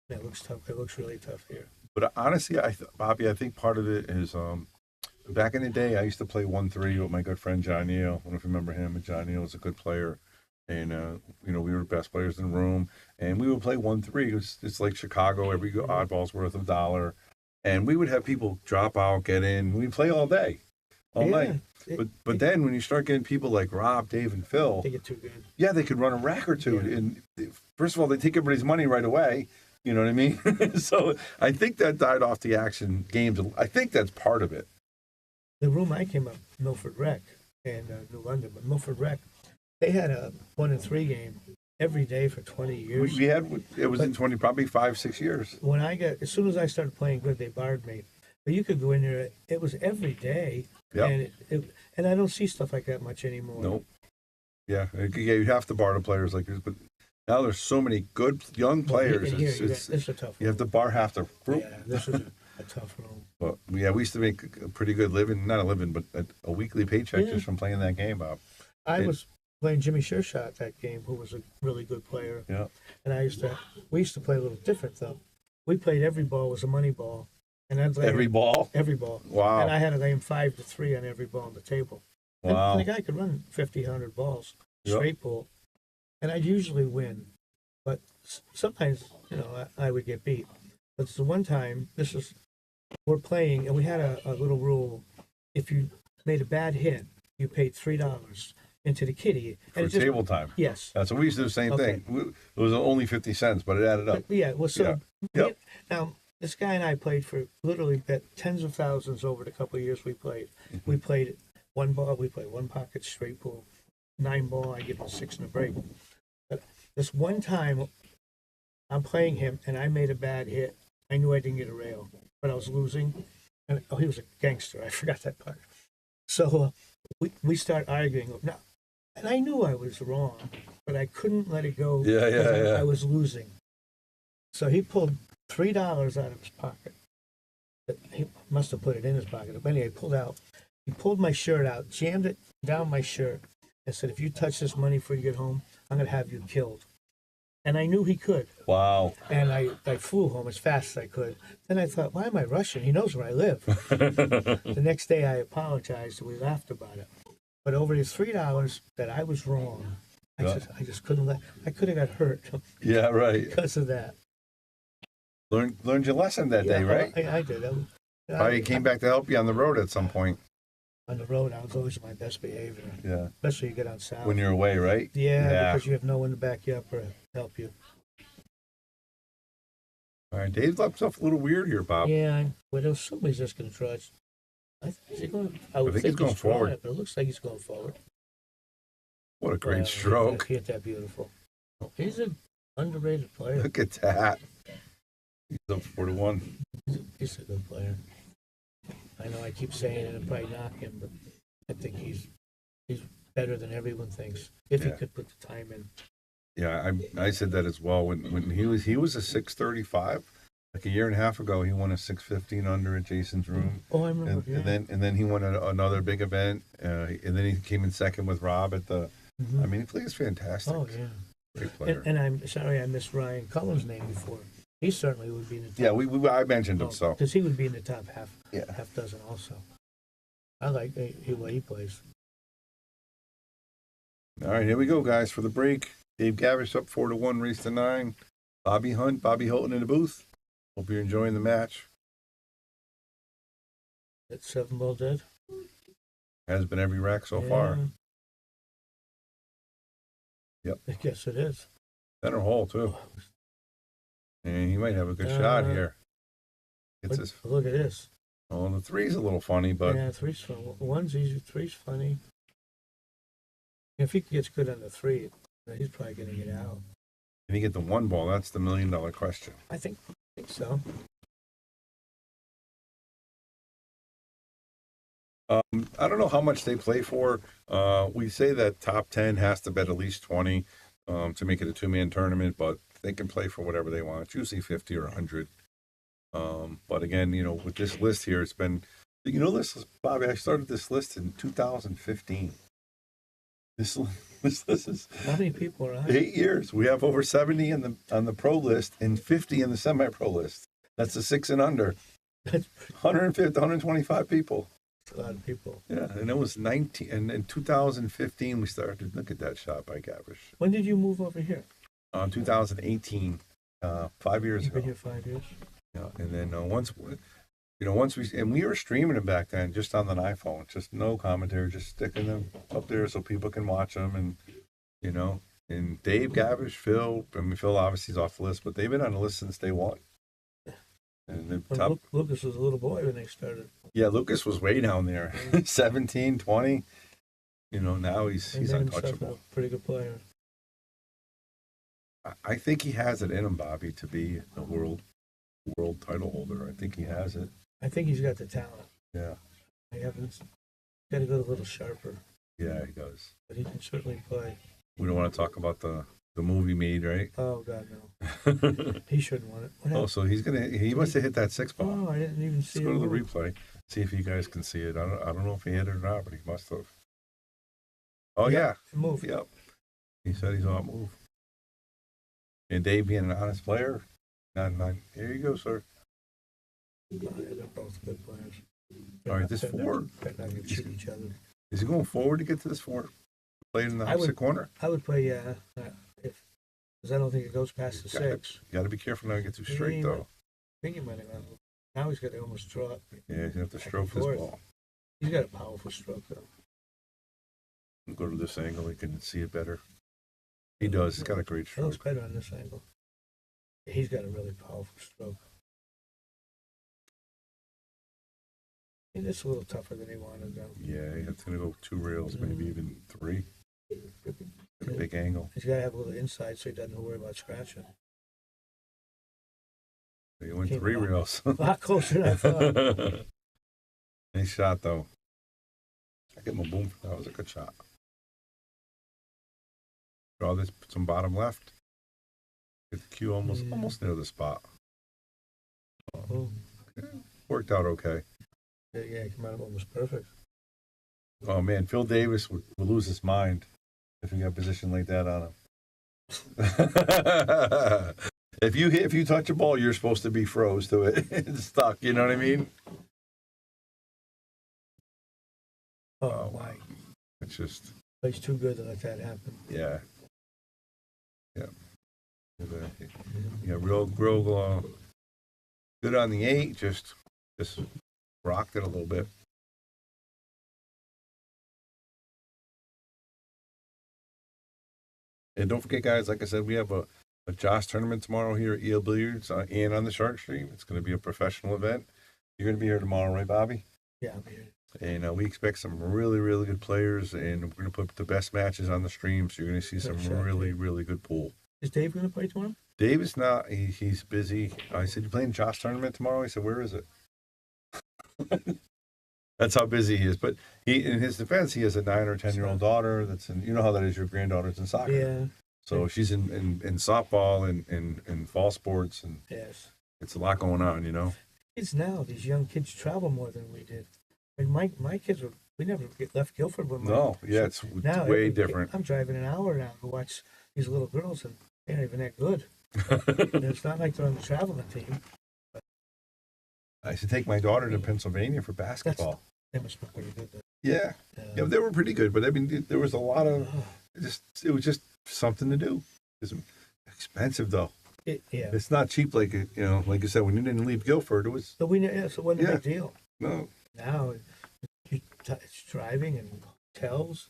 Speaker 7: That looks tough. It looks really tough here.
Speaker 6: But honestly, Bobby, I think part of it is back in the day, I used to play 1-3 with my good friend John Neal. I don't know if you remember him. And John Neal was a good player. And, you know, we were the best players in the room. And we would play 1-3. It's like Chicago. Every oddball's worth $1. And we would have people drop out, get in. We'd play all day, all night. But then when you start getting people like Rob, Dave, and Phil,
Speaker 7: They get too good.
Speaker 6: yeah, they could run a rack or two.
Speaker 7: Yeah.
Speaker 6: And first of all, they take everybody's money right away. You know what I mean? So I think that died off the action games. I think that's part of it.
Speaker 7: The room I came up, Milford Rec, and New London, but Milford Rec, they had a 1-3 game every day for 20 years.
Speaker 6: We had it was in 20, probably 5-6 years.
Speaker 7: When as soon as I started playing good, they barred me. But you could go in there, it was every day.
Speaker 6: Yep.
Speaker 7: And I don't see stuff like that much anymore.
Speaker 6: Nope. Yeah, you have to bar the players like this, but now there's so many good young players.
Speaker 7: Here,
Speaker 6: It's
Speaker 7: this is a tough
Speaker 6: you have to bar half the group.
Speaker 7: Yeah, this is a tough room.
Speaker 6: But yeah, we used to make a pretty good living, not a living, but a weekly paycheck just from playing that game, Bob.
Speaker 7: I was playing Jimmy Shershot that game, who was a really good player.
Speaker 6: Yeah.
Speaker 7: And we used to play a little different though. We played every ball was a money ball. And I'd lay
Speaker 6: Every ball?
Speaker 7: Every ball.
Speaker 6: Wow.
Speaker 7: And I had to lay him 5-3 on every ball on the table.
Speaker 6: Wow.
Speaker 7: And the guy could run 50, 100 balls,
Speaker 6: Yep.
Speaker 7: straight pool. And I'd usually win. But sometimes, you know, I would get beat. But it's the one time, we're playing, and we had a little rule. If you made a bad hit, you paid $3 into the kitty.
Speaker 6: For table time.
Speaker 7: Yes.
Speaker 6: That's what we used to do the same
Speaker 7: Okay.
Speaker 6: thing. It was only 50 cents, but it added up.
Speaker 7: Yeah, well, so
Speaker 6: Yep.
Speaker 7: now this guy and I played for literally bet tens of thousands over the couple of years we played. We played one ball, we played one pocket straight pool, 9 ball, I give him 6 in a break. But this one time, I'm playing him and I made a bad hit. I knew I didn't get a rail, but I was losing. And he was a gangster. I forgot that part. So we start arguing. Now, and I knew I was wrong, but I couldn't let it go.
Speaker 6: Yeah.
Speaker 7: I was losing. So he pulled $3 out of his pocket. But he must have put it in his pocket. But anyway, he pulled my shirt out, jammed it down my shirt, and said, "If you touch this money before you get home, I'm going to have you killed." And I knew he could.
Speaker 6: Wow.
Speaker 7: And I flew home as fast as I could. Then I thought, why am I rushing? He knows where I live. The next day I apologized and we laughed about it. But over the $3 that I was wrong, I just couldn't I could have got hurt
Speaker 6: Yeah, right.
Speaker 7: because of that.
Speaker 6: Learned your lesson that day, right?
Speaker 7: I did.
Speaker 6: Probably came back to help you on the road at some point.
Speaker 7: On the road, I was always my best behavior.
Speaker 6: Yeah.
Speaker 7: Especially you get on south.
Speaker 6: When you're away, right?
Speaker 7: Yeah, because you have no one to back you up or help you.
Speaker 6: All right, Dave's left himself a little weird here, Bob.
Speaker 7: Yeah, well, somebody's just going to try. I think
Speaker 6: he's going forward.
Speaker 7: Trying, but it looks like he's going forward.
Speaker 6: What a great stroke.
Speaker 7: He hit that beautiful. He's an underrated player.
Speaker 6: Look at that. He's up 4-1.
Speaker 7: He's a good player. I know I keep saying it and probably knock him, but I think he's better than everyone thinks if he could put the time in.
Speaker 6: Yeah, I said that as well. When he was a 635, like a year and a half ago, he won a 615 under at Jason's room.
Speaker 7: Oh, I remember.
Speaker 6: And then he won another big event, and then he came in second with Rob at the.
Speaker 7: Mm-hmm.
Speaker 6: I mean, he plays fantastic.
Speaker 7: Oh yeah,
Speaker 6: great player.
Speaker 7: And I'm sorry I missed Ryan Cullen's name before. He certainly would be in the top.
Speaker 6: Yeah, I mentioned him so
Speaker 7: because he would be in the top half dozen also. I like the way he plays.
Speaker 6: All right, here we go, guys, for the break. Dave Gavrish up 4-1, race to 9. Bobby Hilton in the booth. Hope you're enjoying the match.
Speaker 7: That 7-ball dead.
Speaker 6: Has been every rack so far. Yep.
Speaker 7: I guess it is.
Speaker 6: Center hole too. And he might have a good shot here.
Speaker 7: Look at this.
Speaker 6: Oh, the 3's a little funny, but
Speaker 7: yeah, 3's fun. 1's easy. 3's funny. If he gets good on the 3, he's probably going to get out.
Speaker 6: can he get the 1 ball? That's the $1 million question.
Speaker 7: I think so.
Speaker 6: I don't know how much they play for. We say that top 10 has to bet at least 20 to make it a 2-man tournament, but they can play for whatever they want. It's usually 50 or 100. But again, with this list here, it's been, Bobby, I started this list in 2015. This list is
Speaker 7: How many people are on?
Speaker 6: 8 years. We have over 70 on the pro list and 50 in the semi-pro list. That's the 6 and under.
Speaker 7: That's
Speaker 6: 150, 125 people.
Speaker 7: a lot of people.
Speaker 6: Yeah, and it was 19. And in 2015, we started. Look at that shot by Gavrish.
Speaker 7: When did you move over here?
Speaker 6: 2018, 5 years
Speaker 7: You've
Speaker 6: ago.
Speaker 7: been here 5 years.
Speaker 6: Yeah, and then once we were streaming them back then, just on an iPhone, just no commentary, just sticking them up there so people can watch them, and and Dave Gavrish, Phil. I mean, Phil obviously is off the list, but they've been on the list since day one. And the top,
Speaker 7: Lucas was a little boy when they started.
Speaker 6: yeah, Lucas was way down there, 17, 20. Now he's
Speaker 7: He made himself
Speaker 6: untouchable.
Speaker 7: a pretty good player.
Speaker 6: I think he has it in him, Bobby, to be a world title holder. I think he has it.
Speaker 7: I think he's got the talent.
Speaker 6: Yeah.
Speaker 7: I haven't. Got to go a little sharper,
Speaker 6: Yeah, he does.
Speaker 7: but he can certainly play.
Speaker 6: We don't want to talk about the movie made, right?
Speaker 7: Oh God, no. He shouldn't want it. What
Speaker 6: Oh,
Speaker 7: happened?
Speaker 6: so he must have hit that 6 ball.
Speaker 7: Oh, I didn't even see
Speaker 6: Let's go
Speaker 7: it.
Speaker 6: to the replay. See if you guys can see it. I don't know if he hit it or not, but he must have. Oh yeah.
Speaker 7: Move.
Speaker 6: Yep. He said he's on move. And Dave being an honest player, not. Here you go, sir.
Speaker 7: They're both good players.
Speaker 6: All right, this
Speaker 7: They're
Speaker 6: 4.
Speaker 7: They're not going to cheat each other.
Speaker 6: Is he going forward to get to this 4? Played in the opposite corner.
Speaker 7: I would play, because I don't think it goes past the 6.
Speaker 6: You got to be careful not to get too straight,
Speaker 7: Yeah,
Speaker 6: though.
Speaker 7: I think he might have gone. Now he's got to almost draw it.
Speaker 6: Yeah, you have to stroke this
Speaker 7: Forth.
Speaker 6: ball.
Speaker 7: He's got a powerful stroke, though.
Speaker 6: Go to this angle, he can see it better. He does. He's got a great
Speaker 7: It looks
Speaker 6: stroke.
Speaker 7: better on this angle. He's got a really powerful stroke. And it's a little tougher than he wanted, though.
Speaker 6: Yeah, it's going to go 2 rails, maybe even 3. A big angle.
Speaker 7: He's got to have a little inside so he doesn't worry about scratching.
Speaker 6: He went
Speaker 7: Came
Speaker 6: 3
Speaker 7: a lot-
Speaker 6: rails.
Speaker 7: A lot closer than I thought.
Speaker 6: Nice shot, though. I get my boom. That was a good shot. Draw this, put some bottom left. Get the cue almost near the spot.
Speaker 7: Oh,
Speaker 6: Worked out okay.
Speaker 7: yeah, he came out almost perfect.
Speaker 6: Oh man, Phil Davis would lose his mind if he got a position like that on him. If you touch a ball, you're supposed to be froze to it and stuck. You know what I mean?
Speaker 7: Oh, my.
Speaker 6: It's just
Speaker 7: He's too good to let that happen.
Speaker 6: yeah. Yeah, real good on the 8. Just rocked it a little bit. And don't forget, guys, like I said, we have a Josh tournament tomorrow here at EL Billiards and on the Shark Stream. It's going to be a professional event. You're going to be here tomorrow, right, Bobby?
Speaker 7: Yeah, I'm here.
Speaker 6: And we expect some really, really good players, and we're going to put the best matches on the stream, so you're going to see some really, really good pool.
Speaker 7: Is Dave going to play tomorrow?
Speaker 6: Dave is not. He's busy. I said, you playing Josh tournament tomorrow? He said, where is it? That's how busy he is. But in his defense, he has a 9 or 10-year-old daughter that's in, you know how that is, your granddaughter's in soccer.
Speaker 7: Yeah.
Speaker 6: So she's in softball and fall sports, and
Speaker 7: Yes.
Speaker 6: it's a lot going on, you know.
Speaker 7: Kids now, these young kids travel more than we did. I mean, my kids we never left Guilford with my
Speaker 6: No, yeah, it's
Speaker 7: now,
Speaker 6: way different.
Speaker 7: I'm driving an hour now to watch these little girls, and they're not even that good. And it's not like they're on the traveling team.
Speaker 6: I used to take my daughter to Pennsylvania for basketball.
Speaker 7: They must be pretty good. Though.
Speaker 6: Yeah, they were pretty good, but I mean, there was a lot of it was just something to do. It's expensive though.
Speaker 7: Yeah.
Speaker 6: It's not cheap, like like you said, when you didn't leave Guilford, it was
Speaker 7: So so it wasn't a big deal.
Speaker 6: no.
Speaker 7: Now it's driving and hotels.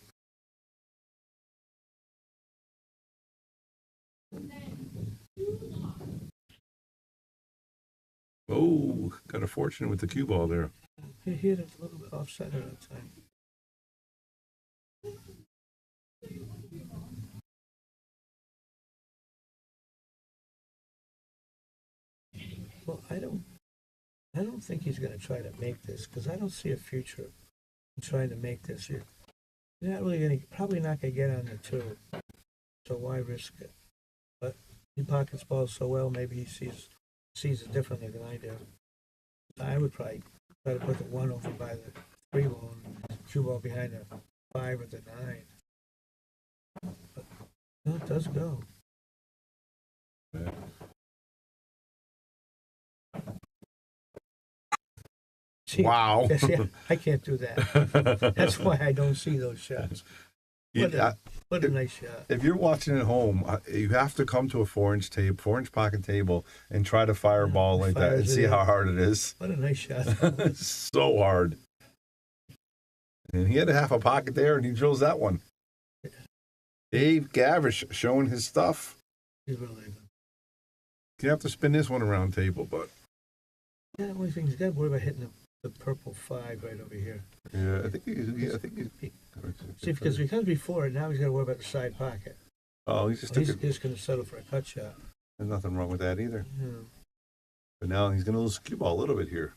Speaker 6: Oh, got a fortune with the cue ball there.
Speaker 7: He hit it a little bit offset at that time. Well, I don't think he's going to try to make this because I don't see a future in trying to make this. You're not really going to, probably not going to get on the 2. So why risk it? But he pockets balls so well, maybe he sees it differently than I do. I would probably try to put the 1 over by the 3 ball and 2 ball behind the 5 or the 9. But no, it does go.
Speaker 6: Yeah.
Speaker 7: See,
Speaker 6: Wow.
Speaker 7: see, I can't do that. That's why I don't see those shots. What a nice shot.
Speaker 6: If you're watching at home, you have to come to a 4-inch pocket table and try to fire a ball like that and see how hard it is.
Speaker 7: What a nice shot.
Speaker 6: It's so hard. And he had a half a pocket there, and he drills that one. Dave Gavrish showing his stuff.
Speaker 7: He's really good.
Speaker 6: You have to spin this one around table, but
Speaker 7: Yeah, the only thing he's got to worry about hitting the purple 5 right over here.
Speaker 6: yeah, I think he.
Speaker 7: See, because he comes before it, now he's got to worry about the side pocket.
Speaker 6: Oh, he's just
Speaker 7: He's
Speaker 6: took it.
Speaker 7: just going to settle for a cut shot.
Speaker 6: There's nothing wrong with that either.
Speaker 7: Yeah.
Speaker 6: But now he's going to lose the cue ball a little bit here.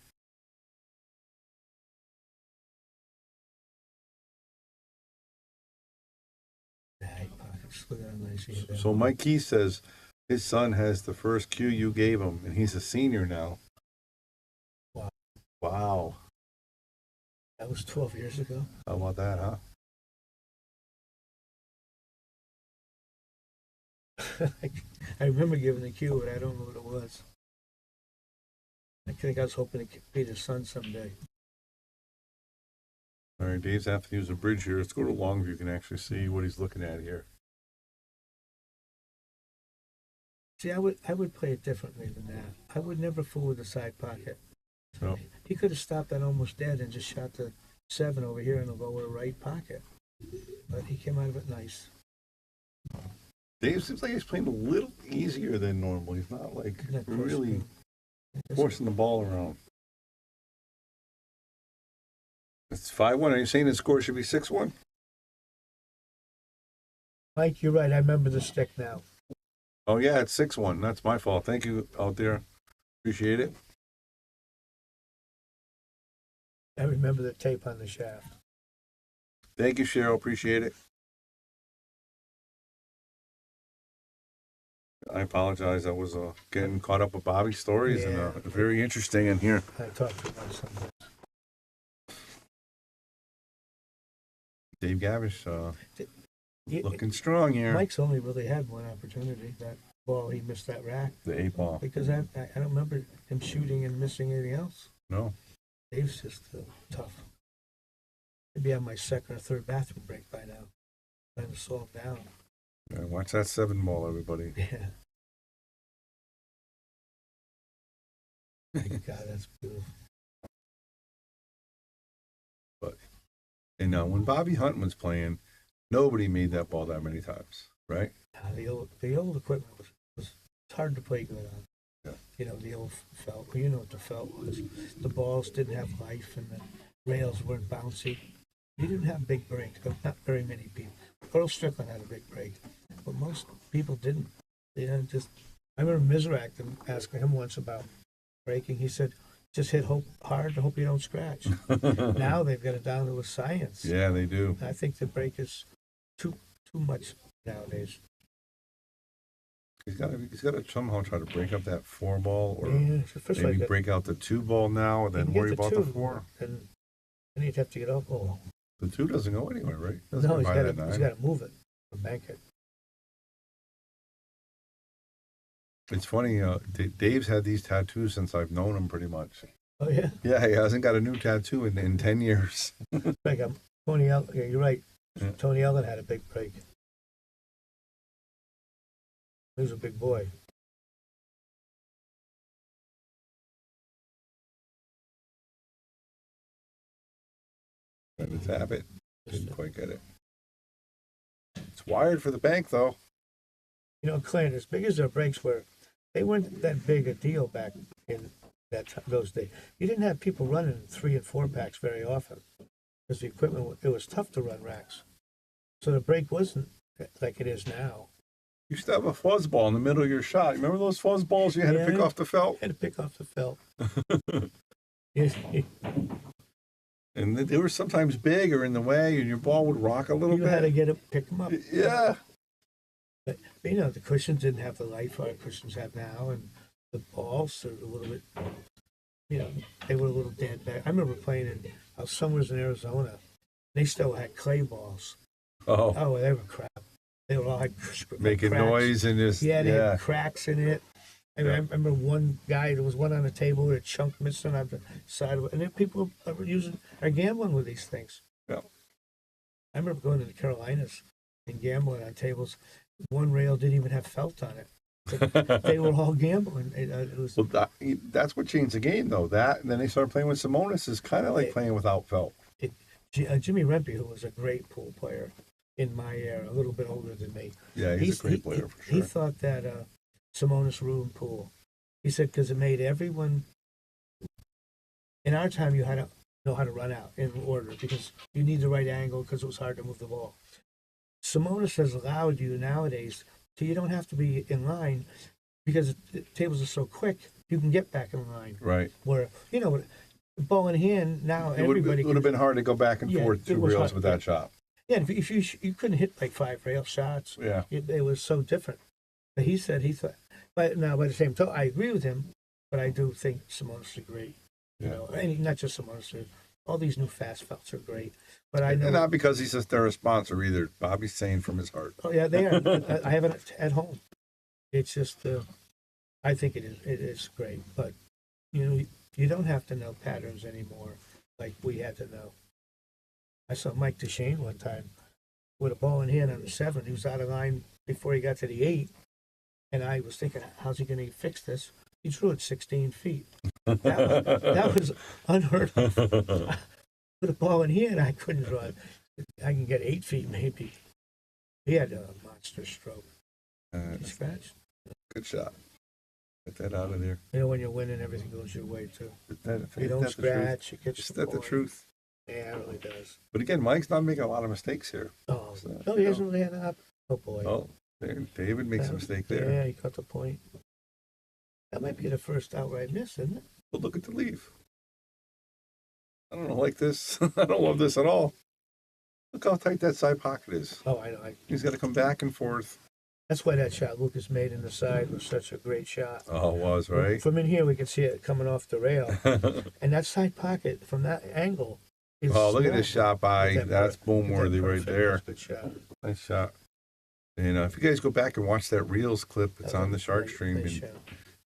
Speaker 7: Side pockets. Look at how nice he hit that.
Speaker 6: So Mike Key says his son has the first cue you gave him, and he's a senior now.
Speaker 7: Wow.
Speaker 6: Wow.
Speaker 7: That was 12 years ago.
Speaker 6: How about that, huh?
Speaker 7: I remember giving the cue, but I don't know what it was. I think I was hoping to be the son someday.
Speaker 6: All right, Dave's have to use a bridge here. Let's go to long view. You can actually see what he's looking at here.
Speaker 7: See, I would play it differently than that. I would never fool with the side pocket.
Speaker 6: No.
Speaker 7: He could have stopped that almost dead and just shot the 7 over here in the lower right pocket. But he came out of it nice.
Speaker 6: Dave seems like he's playing a little easier than normal. He's not like
Speaker 7: Not
Speaker 6: really
Speaker 7: forcing.
Speaker 6: forcing the ball around. It's 5-1. Are you saying the score should be 6-1?
Speaker 7: Mike, you're right. I remember the stick now.
Speaker 6: Oh, yeah, it's 6-1. That's my fault. Thank you out there. Appreciate it.
Speaker 7: I remember the tape on the shaft.
Speaker 6: Thank you, Cheryl. Appreciate it. I apologize. I was getting caught up with Bobby's stories and very interesting in here.
Speaker 7: I talked to my son.
Speaker 6: Dave Gavrish
Speaker 7: He-
Speaker 6: looking strong here.
Speaker 7: Mike's only really had one opportunity. That ball, he missed that rack.
Speaker 6: The 8 ball.
Speaker 7: Because I don't remember him shooting and missing anything else.
Speaker 6: No.
Speaker 7: Dave's just tough. Maybe on my second or third bathroom break by now. Trying to slow him down.
Speaker 6: Yeah, watch that 7 ball, everybody.
Speaker 7: Yeah. My God, that's beautiful.
Speaker 6: And when Bobby Hunt was playing, nobody made that ball that many times, right?
Speaker 7: The old equipment was hard to play good on.
Speaker 6: Yeah.
Speaker 7: You know, the old felt. Well, you know what the felt was. The balls didn't have life, and the rails weren't bouncy. You didn't have big breaks. Not very many people. Earl Strickland had a big break, but most people didn't. I remember Mizrak asking him once about breaking. He said, "Just hit hard and hope you don't scratch." Now they've got it down to a science.
Speaker 6: Yeah, they do.
Speaker 7: I think the break is too much nowadays.
Speaker 6: He's got to somehow try to break up that 4 ball, or
Speaker 7: Yeah, first
Speaker 6: maybe
Speaker 7: like
Speaker 6: break out the 2 ball now, and then worry about the 4.
Speaker 7: And then you'd have to get up. Oh,
Speaker 6: The 2 doesn't go anywhere, right? Doesn't
Speaker 7: no,
Speaker 6: go
Speaker 7: he's
Speaker 6: by
Speaker 7: got
Speaker 6: that
Speaker 7: to
Speaker 6: 9.
Speaker 7: move it or bank it.
Speaker 6: It's funny. Dave's had these tattoos since I've known him, pretty much.
Speaker 7: Oh yeah,
Speaker 6: Yeah, he hasn't got a new tattoo in 10 years.
Speaker 7: like Tony Allen. Yeah, you're right.
Speaker 6: Yeah.
Speaker 7: Tony Allen had a big break. He was a big boy.
Speaker 6: Trying to tap it. Didn't quite get it. It's wired for the bank, though.
Speaker 7: You know, Clint, as big as their breaks were, they weren't that big a deal back in those days. You didn't have people running 3 and 4 packs very often because the equipment, it was tough to run racks. So the break wasn't like it is now.
Speaker 6: You used to have a fuzz ball in the middle of your shot. Remember those fuzz balls you had to pick
Speaker 7: Yeah.
Speaker 6: off the felt?
Speaker 7: Had to pick off the felt. Yes.
Speaker 6: And they were sometimes big or in the way, and your ball would rock a little
Speaker 7: You
Speaker 6: bit.
Speaker 7: had to get it, pick them up.
Speaker 6: Yeah.
Speaker 7: But, you know, the cushions didn't have the life our cushions have now, and the balls are a little bit, you know, they were a little dead back. I remember playing in summers in Arizona. They still had clay balls.
Speaker 6: Oh,
Speaker 7: Oh, they were crap. They were all like
Speaker 6: making
Speaker 7: cracks.
Speaker 6: noise and just,
Speaker 7: Yeah, they
Speaker 6: yeah.
Speaker 7: had cracks in it. I remember one guy, there was one on the table with a chunk missing on the side of it. And then people are gambling with these things.
Speaker 6: Yeah.
Speaker 7: I remember going to the Carolinas and gambling on tables. One rail didn't even have felt on it. They were all gambling. It was
Speaker 6: Well, that's what changed the game, though. That, and then they started playing with Simonis is kind of like playing without felt.
Speaker 7: Jimmy Rempe, who was a great pool player in my era, a little bit older than me.
Speaker 6: Yeah, he's a great player for sure.
Speaker 7: He thought that Simonis ruined pool. He said because it made everyone. In our time, you had to know how to run out in order because you need the right angle because it was hard to move the ball. Simonis has allowed you nowadays so you don't have to be in line because the tables are so quick. You can get back in line.
Speaker 6: Right.
Speaker 7: Where you know, ball in hand now
Speaker 6: It would
Speaker 7: everybody
Speaker 6: have been hard to go back and
Speaker 7: Yeah,
Speaker 6: forth
Speaker 7: it
Speaker 6: 2
Speaker 7: was
Speaker 6: reels
Speaker 7: hard.
Speaker 6: with that shot.
Speaker 7: Yeah, if you couldn't hit like 5 rail shots.
Speaker 6: Yeah.
Speaker 7: It was so different. But he said he thought. But now, by the same token, I agree with him. But I do think Simonis is great. You
Speaker 6: Yeah.
Speaker 7: know, and not just Simonis. All these new fast felts are great. But I know.
Speaker 6: And not because he's just their sponsor either. Bobby's saying from his heart.
Speaker 7: Oh yeah, they are. I have it at home. It's just. I think it is great. But you know, you don't have to know patterns anymore like we had to know. I saw Mike DeShane one time with a ball in hand on the 7. He was out of line before he got to the 8. And I was thinking, how's he going to fix this? He drew it 16 feet. That was unheard of. With a ball in hand, I couldn't draw it. I can get 8 feet maybe. He had a monster stroke. He scratched.
Speaker 6: Good shot. Get that out of there.
Speaker 7: You know, when you're winning, everything goes your way too.
Speaker 6: If
Speaker 7: You don't scratch, you get
Speaker 6: Is that the truth?
Speaker 7: Yeah, it really does.
Speaker 6: But again, Mike's not making a lot of mistakes here.
Speaker 7: Oh,
Speaker 6: So,
Speaker 7: no, he hasn't laid up. Oh, boy.
Speaker 6: Oh, there, David makes a mistake there.
Speaker 7: Yeah, he caught the point. That might be the first outright miss, isn't it?
Speaker 6: But look at the leaf. I don't like this. I don't love this at all. Look how tight that side pocket is.
Speaker 7: Oh, I know.
Speaker 6: He's got to come back and forth.
Speaker 7: That's why that shot Lucas made in the side was such a great shot.
Speaker 6: Oh, it was, right?
Speaker 7: From in here, we could see it coming off the rail. And that side pocket, from that angle, is
Speaker 6: Oh, look at
Speaker 7: small.
Speaker 6: this shot by.
Speaker 7: Look at that
Speaker 6: That's boom
Speaker 7: look at
Speaker 6: worthy
Speaker 7: that
Speaker 6: right
Speaker 7: perfect.
Speaker 6: there.
Speaker 7: That's a good shot.
Speaker 6: Nice shot. And if you guys go back and watch that Reels clip, it's on the Shark
Speaker 7: Nice-
Speaker 6: Stream.
Speaker 7: nice
Speaker 6: And
Speaker 7: shot.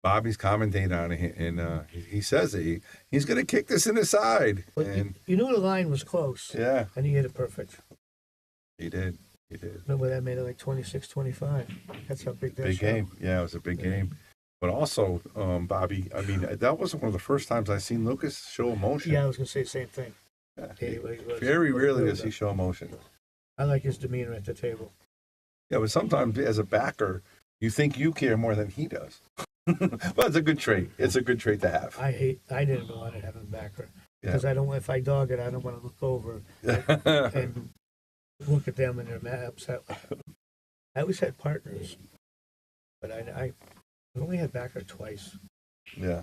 Speaker 6: Bobby's commentating on it, and he says that he's going to kick this in the side.
Speaker 7: But
Speaker 6: And
Speaker 7: you knew the line was close,
Speaker 6: yeah,
Speaker 7: and he hit it perfect.
Speaker 6: he did. He did.
Speaker 7: Remember that made it like 26-25. That's how big that
Speaker 6: Big
Speaker 7: shot.
Speaker 6: game. Yeah, it was a big game. But also, Bobby, I mean, that was one of the first times I seen Lucas show emotion.
Speaker 7: Yeah, I was gonna say the same thing.
Speaker 6: Yeah.
Speaker 7: He was-
Speaker 6: Very rarely
Speaker 7: was
Speaker 6: does he
Speaker 7: good.
Speaker 6: show emotion.
Speaker 7: I like his demeanor at the table.
Speaker 6: Yeah, but sometimes as a backer, you think you care more than he does. But it's a good trait. It's a good trait to have.
Speaker 7: I didn't want to have him backer
Speaker 6: Yeah.
Speaker 7: because I don't. If I dog it, I don't want to look over and look at them and they're mad upset. I always had partners, but I only had backer twice.
Speaker 6: Yeah.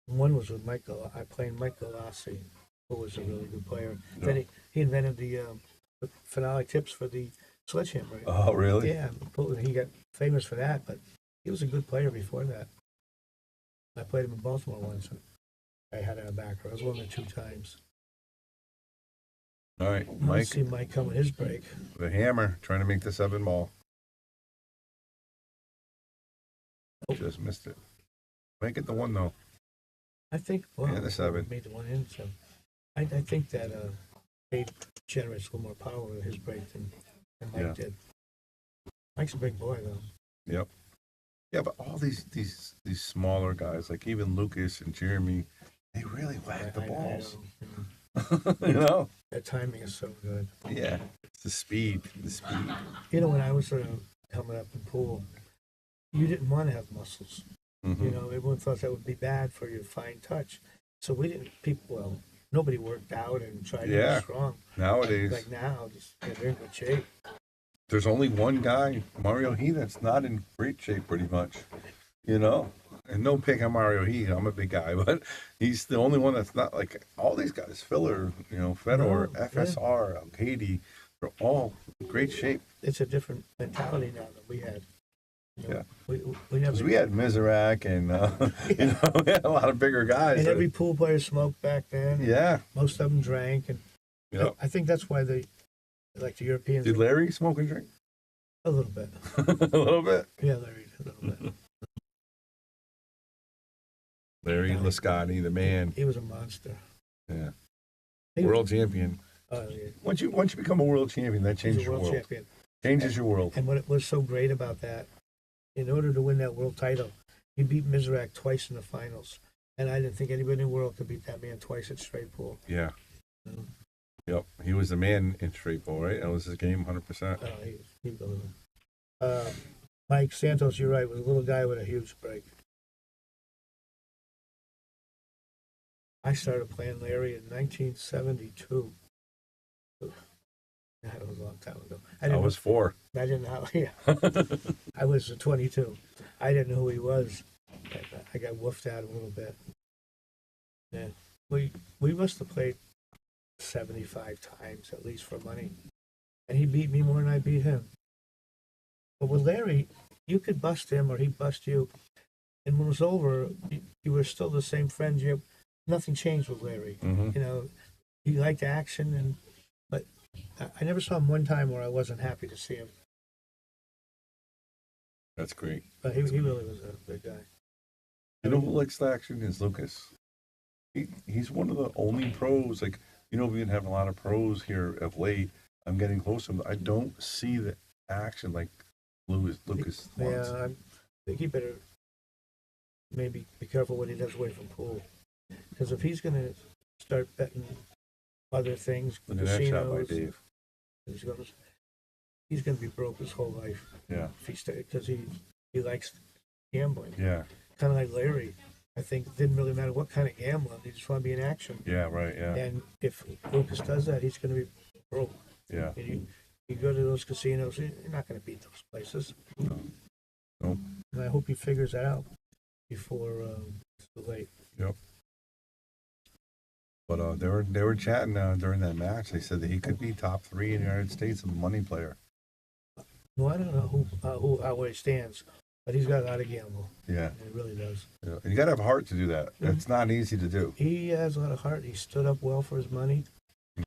Speaker 7: One was with Michael. I played Mike Galassi, who was a really good player.
Speaker 6: Yeah.
Speaker 7: Then he invented the phenolic tips for the sledgehammer.
Speaker 6: Oh, really?
Speaker 7: Yeah, he got famous for that, but he was a good player before that. I played him in Baltimore once, and I had a backer. I was one of the 2 times.
Speaker 6: All right,
Speaker 7: Let's
Speaker 6: Mike,
Speaker 7: see Mike coming his break.
Speaker 6: the hammer, trying to make the 7 ball.
Speaker 7: Oh.
Speaker 6: Just missed it. Make it the 1 though.
Speaker 7: I think, well,
Speaker 6: Yeah, the 7.
Speaker 7: made the one in, so I think that Dave generates a little more power with his break than Mike
Speaker 6: Yeah.
Speaker 7: did. Mike's a big boy, though.
Speaker 6: Yep. Yeah, but all these smaller guys, like even Lucas and Jeremy, they really whack the
Speaker 7: I
Speaker 6: balls.
Speaker 7: know.
Speaker 6: You know?
Speaker 7: Their timing is so good.
Speaker 6: Yeah. It's the speed.
Speaker 7: You know, when I was coming up in pool, you didn't want to have muscles.
Speaker 6: Mhm.
Speaker 7: You know, everyone thought that would be bad for your fine touch. So we didn't, nobody worked out and tried to
Speaker 6: Yeah.
Speaker 7: be strong.
Speaker 6: Nowadays,
Speaker 7: Like now, they're in good shape.
Speaker 6: there's only one guy, Mario He, that's not in great shape pretty much. You know? And no pick on Mario He, I'm a big guy, but he's the only one that's not like all these guys, Filler, you know, Fedor,
Speaker 7: No, yeah.
Speaker 6: FSR, Katie, they're all in great shape.
Speaker 7: It's a different mentality now than we had. You know,
Speaker 6: Yeah.
Speaker 7: We never.
Speaker 6: Because we had Mizrak and, you know, we had a lot of bigger guys.
Speaker 7: and every pool player smoked back then.
Speaker 6: Yeah.
Speaker 7: Most of them drank, and
Speaker 6: Yep.
Speaker 7: I think that's why they like the Europeans.
Speaker 6: Did Larry smoke and drink?
Speaker 7: A little bit.
Speaker 6: A little bit.
Speaker 7: Yeah, Larry, a little bit.
Speaker 6: Larry Lascotti, the man.
Speaker 7: He was a monster.
Speaker 6: Yeah.
Speaker 7: He was-
Speaker 6: World champion.
Speaker 7: yeah.
Speaker 6: Once you become a world champion, that
Speaker 7: He was
Speaker 6: changes
Speaker 7: a
Speaker 6: your
Speaker 7: world
Speaker 6: world.
Speaker 7: champion.
Speaker 6: Changes your world.
Speaker 7: And what was so great about that, in order to win that world title, he beat Mizrak twice in the finals. And I didn't think anybody in the world could beat that man twice at straight pool.
Speaker 6: Yeah.
Speaker 7: Mhm.
Speaker 6: Yep. He was the man in straight ball, right? That was his game, 100%.
Speaker 7: He was Mike Santos, you're right, was a little guy with a huge break. I started playing Larry in 1972. That was a long time ago.
Speaker 6: I was 4.
Speaker 7: I didn't know. Yeah, I was 22. I didn't know who he was. I got woofed out a little bit. Yeah, we must have played 75 times at least for money, and he beat me more than I beat him. But with Larry, you could bust him or he'd bust you, and when it was over, you were still the same friends. Nothing changed with Larry.
Speaker 6: Mm-hmm.
Speaker 7: You know, he liked action, but I never saw him one time where I wasn't happy to see him.
Speaker 6: That's great.
Speaker 7: But he really was a big guy.
Speaker 6: You know who likes action is Lucas. He's one of the only pros. Like, you know, we've been having a lot of pros here of late. I'm getting close to him. I don't see the action like Lucas wants.
Speaker 7: Yeah, I think he better maybe be careful what he does away from pool. Because if he's going to start betting other things,
Speaker 6: Look at that shot by
Speaker 7: casinos,
Speaker 6: Dave.
Speaker 7: he's going to be broke his whole life.
Speaker 6: Yeah.
Speaker 7: If he because he likes gambling.
Speaker 6: Yeah.
Speaker 7: Kind of like Larry. I think it didn't really matter what kind of gambling. They just want to be in action.
Speaker 6: Yeah, right, yeah.
Speaker 7: And if Lucas does that, he's going to be broke.
Speaker 6: Yeah.
Speaker 7: And you go to those casinos, you're not going to beat those places.
Speaker 6: No. Nope.
Speaker 7: And I hope he figures that out before it's too late.
Speaker 6: Yep. But they were chatting during that match. They said that he could be top 3 in the United States of money player.
Speaker 7: No, I don't know where he stands, but he's got a lot of gamble.
Speaker 6: Yeah.
Speaker 7: He really does.
Speaker 6: Yeah. And you got to have a heart to do that. It's not easy to do.
Speaker 7: He has a lot of heart. He stood up well for his money.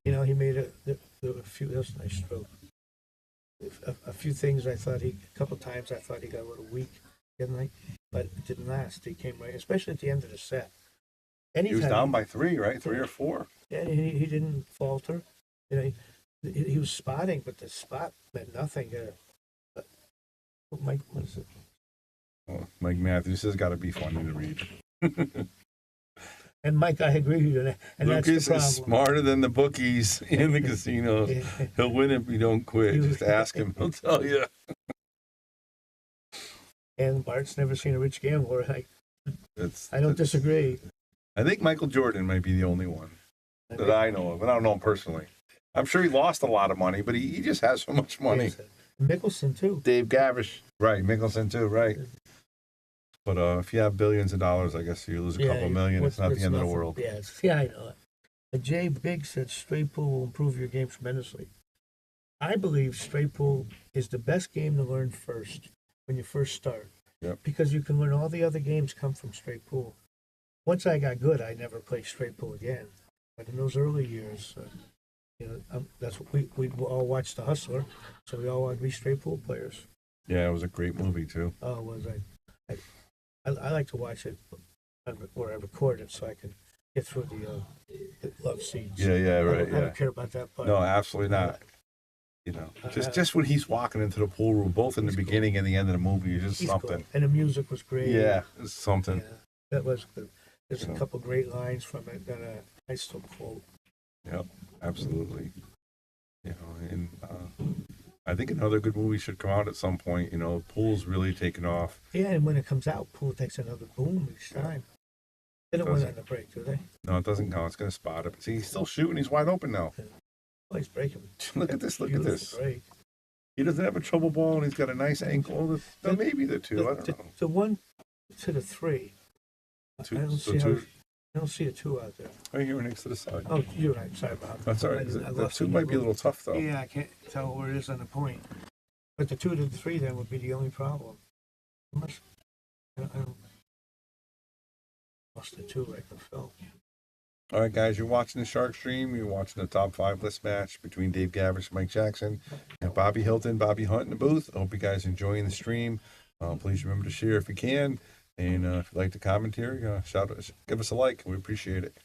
Speaker 7: You know, he made a few. That's a nice stroke. A few things a couple times I thought he got a little weak, didn't I? But it didn't last. He came right, especially at the end of the set.
Speaker 6: He was
Speaker 7: Anytime
Speaker 6: down by 3, right? 3 or 4.
Speaker 7: Yeah, he didn't falter. You know, he was spotting, but the spot meant nothing. Mike, what is it?
Speaker 6: Oh, Mike Matthews has got to be funny to read.
Speaker 7: And Mike, I agree with you, and
Speaker 6: Lucas
Speaker 7: that's the problem.
Speaker 6: is smarter than the bookies in the casinos.
Speaker 7: Yeah.
Speaker 6: He'll win if you don't quit. Just ask him. He'll tell you.
Speaker 7: And Bart's never seen a rich gambler. I don't
Speaker 6: It's-
Speaker 7: disagree.
Speaker 6: I think Michael Jordan might be the only one that I know of, and I don't know him personally. I'm sure he lost a lot of money, but he just has so much money.
Speaker 7: Mickelson too.
Speaker 6: Dave Gavrish. Right, Mickelson too, right. But if you have billions of dollars, I guess you lose a couple million. It's not the end of the world.
Speaker 7: Yeah, I know it. But Jay Biggs said straight pool will improve your game tremendously. I believe straight pool is the best game to learn first when you first start.
Speaker 6: Yep.
Speaker 7: Because you can learn all the other games come from straight pool. Once I got good, I never played straight pool again. But in those early years, that's what we all watched The Hustler, so we all wanted to be straight pool players.
Speaker 6: Yeah, it was a great movie too.
Speaker 7: Oh, was I like to watch it where I record it so I can get through the love scenes.
Speaker 6: Yeah, right.
Speaker 7: I
Speaker 6: Yeah.
Speaker 7: don't care about that part.
Speaker 6: No, absolutely not. You know, just when he's walking into the pool room, both in the beginning and the end of the movie, is just
Speaker 7: He's
Speaker 6: something.
Speaker 7: cool. And the music was great.
Speaker 6: Yeah, it's something.
Speaker 7: Yeah, that was good. There's
Speaker 6: So-
Speaker 7: a couple great lines from it that I still quote.
Speaker 6: Yep, absolutely. You know, and I think another good movie should come out at some point. You know, pool's really taken off.
Speaker 7: Yeah, and when it comes out, pool takes another boom each time. They don't win
Speaker 6: Does
Speaker 7: on the break, do they?
Speaker 6: No, it doesn't count. It's going to spot it. See, he's still shooting. He's wide open now.
Speaker 7: Oh, he's breaking.
Speaker 6: Look at this. Look at this.
Speaker 7: Beautiful break.
Speaker 6: He doesn't have a trouble ball, and he's got a nice ankle. Maybe the 2. I don't know.
Speaker 7: The 1 to the 3.
Speaker 6: Two-
Speaker 7: I don't
Speaker 6: so
Speaker 7: see how.
Speaker 6: 2
Speaker 7: I don't see a 2 out there.
Speaker 6: right here next to the side.
Speaker 7: Oh, you're right. Sorry, Bob.
Speaker 6: That's all right.
Speaker 7: I
Speaker 6: The
Speaker 7: lost
Speaker 6: 2
Speaker 7: the
Speaker 6: might be a little tough though.
Speaker 7: Yeah, I can't tell where it is on the point. But the 2 to the 3 then would be the only problem. I don't lost the 2 like the film.
Speaker 6: All right, guys, you're watching the Shark Stream. You're watching the top 5 list match between Dave Gavrish, Mike Jackson, and Bobby Hilton, Bobby Hunt in the booth. I hope you guys enjoying the stream. Please remember to share if you can. And if you like the commentary, give us a like. We appreciate it.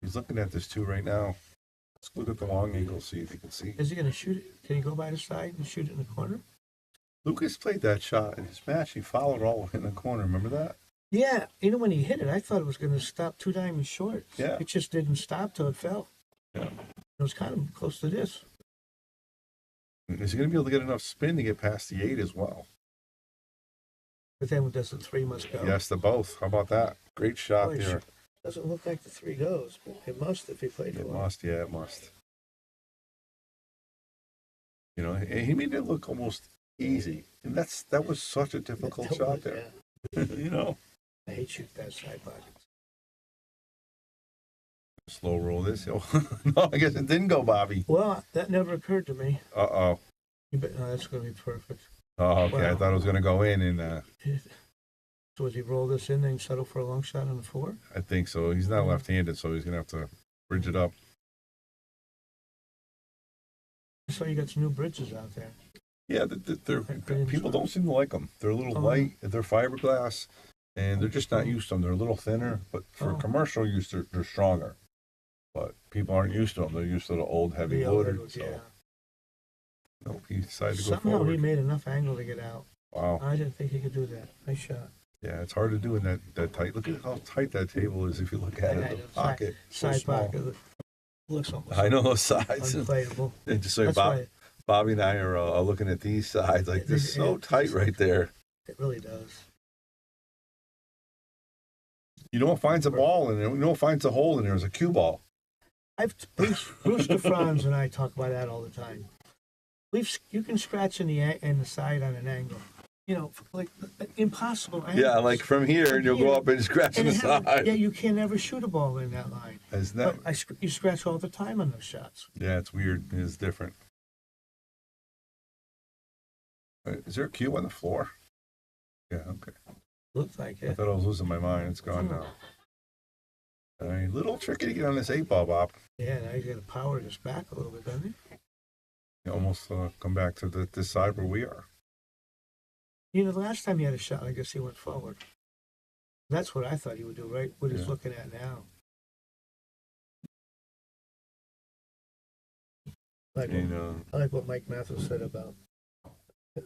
Speaker 6: He's looking at this too right now. Let's look at the long angle, see if you can see.
Speaker 7: Is he going to shoot it? Can he go by the side and shoot it in the corner?
Speaker 6: Lucas played that shot in his match. He followed all the way in the corner. Remember that?
Speaker 7: Yeah. You know, when he hit it, I thought it was going to stop 2 diamonds short.
Speaker 6: Yeah.
Speaker 7: It just didn't stop till it fell.
Speaker 6: Yeah.
Speaker 7: It was kind of close to this.
Speaker 6: Is he going to be able to get enough spin to get past the 8 as well?
Speaker 7: But then does the 3 must go?
Speaker 6: Yes, the both. How about that? Great shot
Speaker 7: Boy,
Speaker 6: there.
Speaker 7: Doesn't look like the 3 goes, but it must if he played it
Speaker 6: It
Speaker 7: well.
Speaker 6: must, yeah, it must. You know, he made it look almost easy, and that was such a difficult shot there.
Speaker 7: Yeah.
Speaker 6: You know,
Speaker 7: I hate shooting that side pocket.
Speaker 6: slow roll this. No, I guess it didn't go, Bobby.
Speaker 7: Well, that never occurred to me.
Speaker 6: Oh.
Speaker 7: No, that's going to be perfect.
Speaker 6: Oh, okay. I
Speaker 7: Wow.
Speaker 6: thought it was going to go in, and
Speaker 7: So would he roll this in and settle for a long shot on the 4?
Speaker 6: I think so. He's not left-handed, so he's going to have to bridge it up.
Speaker 7: I saw you got some new bridges out there.
Speaker 6: Yeah, people don't seem to like them. They're a little light. They're fiberglass, and they're just not used to them. They're a little thinner, but for commercial use, they're stronger. But people aren't used to them. They're used to the old heavy wood. So.
Speaker 7: Yeah.
Speaker 6: Nope, he decided to go
Speaker 7: Somehow
Speaker 6: forward.
Speaker 7: he made enough angle to get out.
Speaker 6: Wow.
Speaker 7: I didn't think he could do that. Nice shot.
Speaker 6: Yeah, it's hard to do in that tight. Look at how tight that table is if you look at it. The pocket. So
Speaker 7: Side
Speaker 6: small.
Speaker 7: pocket looks almost
Speaker 6: I know those sides.
Speaker 7: unplayable.
Speaker 6: And just so
Speaker 7: That's why
Speaker 6: Bobby and I are looking at these sides like this is so tight right there.
Speaker 7: it really does.
Speaker 6: You know what finds a ball in there? You know what finds a hole in there is a cue ball.
Speaker 7: Bruce DeFranz and I talk about that all the time. You can scratch in the side on an angle. You know, like impossible.
Speaker 6: Yeah, like from here, and you'll go up and scratch on the side.
Speaker 7: Yeah, you can never shoot a ball in that line.
Speaker 6: Isn't that?
Speaker 7: But you scratch all the time on those shots.
Speaker 6: Yeah, it's weird. It's different. Is there a cue on the floor? Yeah, okay.
Speaker 7: Looks like
Speaker 6: I
Speaker 7: it.
Speaker 6: thought I was losing my mind. It's gone now. A little tricky to get on this 8-ball, Bob.
Speaker 7: Yeah, now he's got to power this back a little bit, doesn't he?
Speaker 6: You almost come back to this side where we are.
Speaker 7: You know, the last time he had a shot, I guess he went forward. That's what I thought he would do, right? What he's looking at now. Like I like what Mike Matthews said about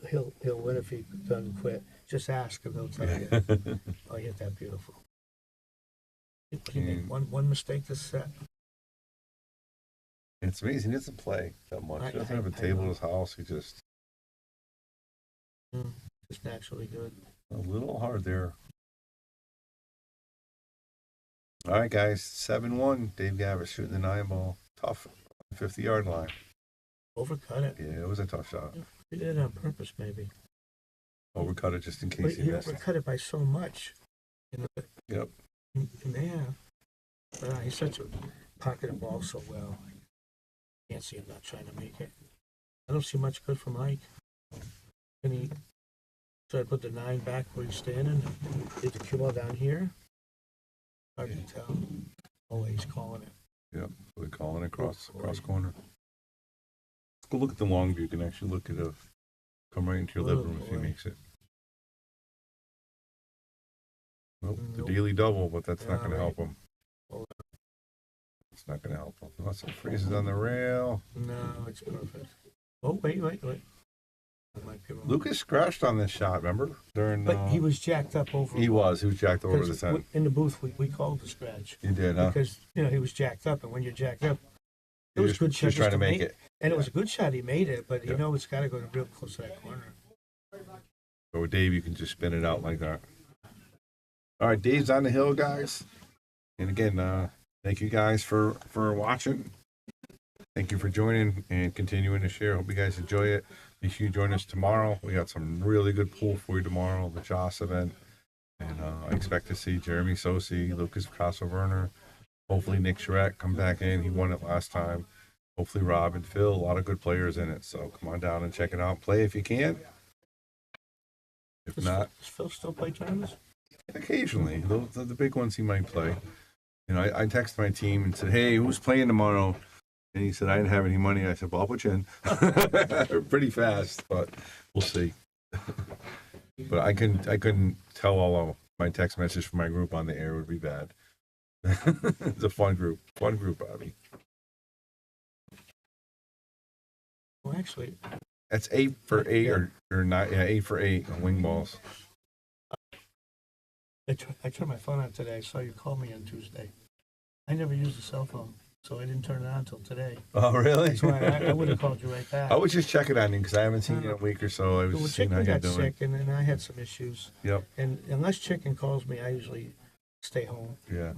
Speaker 7: he'll win if he doesn't quit. Just ask him, he'll tell you. Oh, he hit that beautiful. He made one mistake this set.
Speaker 6: It's amazing. He doesn't play that much. He doesn't have a table in his house. He just
Speaker 7: naturally good.
Speaker 6: a little hard there. All right, guys. 7-1. Dave Gavrish shooting the 9-ball. Tough. 50-yard line.
Speaker 7: Overcut it.
Speaker 6: Yeah, it was a tough shot.
Speaker 7: He did it on purpose, maybe.
Speaker 6: Overcut it just in case
Speaker 7: But
Speaker 6: he
Speaker 7: he
Speaker 6: missed.
Speaker 7: overcut it by so much. You know,
Speaker 6: Yep.
Speaker 7: Yeah. He's such a pocketed ball so well. Can't see him not trying to make it. I don't see much good from Mike. And he tried to put the 9 back where he's standing. Did the cue ball down here. Hard to tell. Oh, he's calling it.
Speaker 6: Yep. We're calling it cross corner. Let's go look at the long view. You can actually look at it. Come right into your living room if he makes it. Nope, the daily double, but that's not going to help him. It's not going to help him. Unless it freezes on the rail.
Speaker 7: No, it's perfect. Oh, wait. That might be wrong.
Speaker 6: Lucas scratched on this shot, remember?
Speaker 7: But he was jacked up over.
Speaker 6: He was jacked over the 10.
Speaker 7: In the booth, we called the scratch.
Speaker 6: You did, huh?
Speaker 7: Because, you know, he was jacked up, and when you're jacked up, it was a good shot.
Speaker 6: Just trying to make it.
Speaker 7: And it was a good shot, he made it, but you know it's got to go real close to that corner.
Speaker 6: But with Dave, you can just spin it out like that. All right, Dave's on the hill, guys. And again, thank you guys for watching. Thank you for joining and continuing to share. Hope you guys enjoy it. Make sure you join us tomorrow. We got some really good pool for you tomorrow, the Joss event. And I expect to see Jeremy Sosi, Lucas Casa-Werner, hopefully Nick Shrek come back in. He won it last time. Hopefully Rob and Phil, a lot of good players in it. So come on down and check it out. Play if you can. If not,
Speaker 7: Does Phil still play tournaments?
Speaker 6: occasionally. The big ones he might play. You know, I texted my team and said, hey, who's playing tomorrow? And he said, I didn't have any money. I said, well, I'll put you in. Pretty fast, but we'll see. But I couldn't tell all of my text messages from my group on the air would be bad. It's a fun group, Bobby.
Speaker 7: Well, actually,
Speaker 6: That's 8 for 8 or 9. Yeah, 8 for 8 on wing balls.
Speaker 7: I turned my phone on today. I saw you call me on Tuesday. I never used a cell phone, so I didn't turn it on until today.
Speaker 6: Oh, really?
Speaker 7: That's why I would have called you right back.
Speaker 6: I was just checking on you because I haven't seen you in a week or so. I was
Speaker 7: Well,
Speaker 6: just seeing how
Speaker 7: Chicken
Speaker 6: you're
Speaker 7: got
Speaker 6: doing.
Speaker 7: sick, and then I had some issues.
Speaker 6: Yep.
Speaker 7: And unless Chicken calls me, I usually stay home.
Speaker 6: Yeah.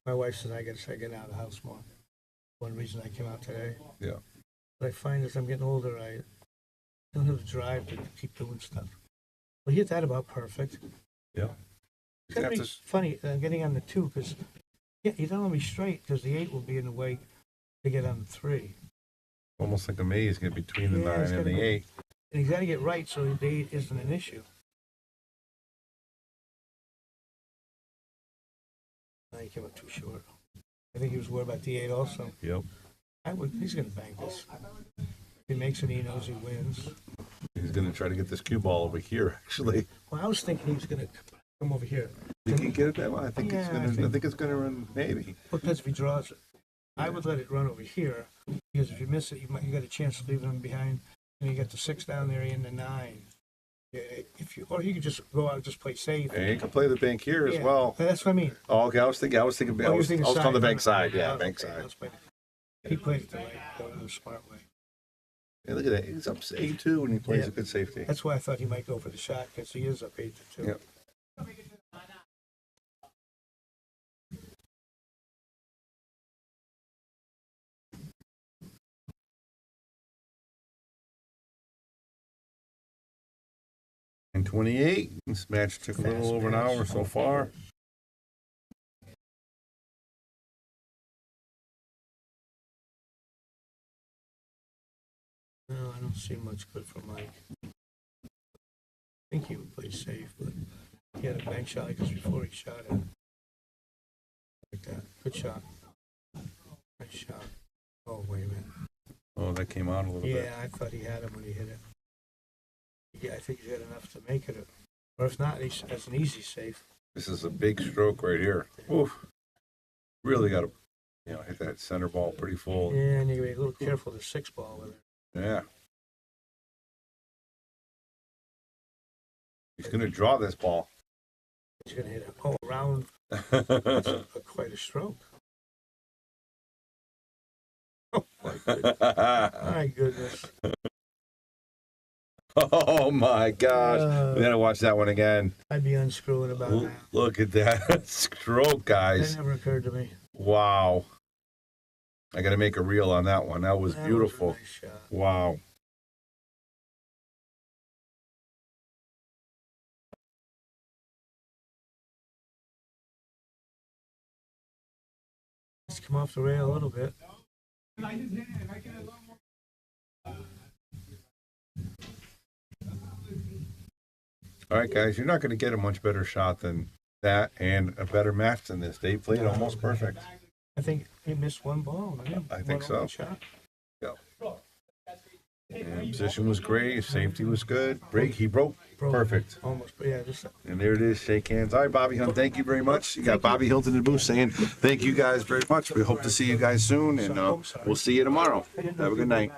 Speaker 7: My wife says I got to start getting out of the house more. One reason I came out today.
Speaker 6: Yeah.
Speaker 7: But I find as I'm getting older, I don't have the drive to keep doing stuff. Well, he hit that about perfect.
Speaker 6: Yeah.
Speaker 7: It's gonna be funny getting on the 2 because you don't want to be straight because the 8 will be in the way to get on the 3.
Speaker 6: Almost like a maze get between the
Speaker 7: Yeah,
Speaker 6: 9
Speaker 7: it's
Speaker 6: and
Speaker 7: gotta
Speaker 6: the
Speaker 7: go.
Speaker 6: 8.
Speaker 7: And he's got to get right so the 8 isn't an issue. Now he came up too short. I think he was worried about the 8 also.
Speaker 6: Yep.
Speaker 7: He's going to bank this. If he makes it, he knows he wins.
Speaker 6: He's going to try to get this cue ball over here, actually.
Speaker 7: Well, I was thinking he was going to come over here.
Speaker 6: You can get it that way. I think
Speaker 7: Yeah,
Speaker 6: I think it's going to run maybe.
Speaker 7: Well, depends if he draws it. I would let it run over here because if you miss it, you got a chance of leaving him behind. And you got the 6 down there and the 9. Yeah, or he could just go out and just play safe.
Speaker 6: And you can play the bank here as
Speaker 7: Yeah,
Speaker 6: well.
Speaker 7: That's what I mean.
Speaker 6: Oh, okay. I was thinking. I was on the bank side. Yeah,
Speaker 7: okay,
Speaker 6: bank side.
Speaker 7: He played it the smart way.
Speaker 6: Hey, look at that. He's up 8-2 and he plays a good safety.
Speaker 7: That's why I thought he might go for the shot because he is up 8-2.
Speaker 6: Yep. 9:28. This match took a little over an hour so far.
Speaker 7: No, I don't see much good from Mike. I think he would play safe, but he had a bank shot like this before he shot it. Like that. Good shot. Nice shot. Oh, wait a minute.
Speaker 6: Oh, that came out a little bit.
Speaker 7: Yeah, I thought he had him when he hit it. Yeah, I think he's got enough to make it. Or if not, that's an easy safe.
Speaker 6: This is a big stroke right here. Oof. Really got to, hit that center ball pretty full.
Speaker 7: Yeah, and you gotta be a little careful with the 6-ball with it.
Speaker 6: Yeah. He's going to draw this ball.
Speaker 7: He's gonna hit it around. That's quite a stroke. Oh my goodness. My goodness.
Speaker 6: Oh my gosh. We got to watch that one again.
Speaker 7: I'd be unscrewing about that.
Speaker 6: Look at that stroke, guys.
Speaker 7: That never occurred to me.
Speaker 6: Wow. I got to make a reel on that one. That was beautiful.
Speaker 7: Was a nice shot.
Speaker 6: Wow.
Speaker 7: Let's come off the rail a little bit.
Speaker 6: All right, guys, you're not going to get a much better shot than that and a better match than this. Dave played almost perfect.
Speaker 7: I think he missed one ball. Right?
Speaker 6: I think
Speaker 7: One
Speaker 6: so.
Speaker 7: shot.
Speaker 6: Yeah. And position was great. Safety was good. Break, he broke. Perfect.
Speaker 7: Almost, but yeah, just
Speaker 6: And there it is. Shake hands. All right, Bobby Hunt, thank you very much. You got Bobby Hilton in the booth saying thank you guys very much. We hope to see you guys soon, and we'll see you tomorrow. Have a good night.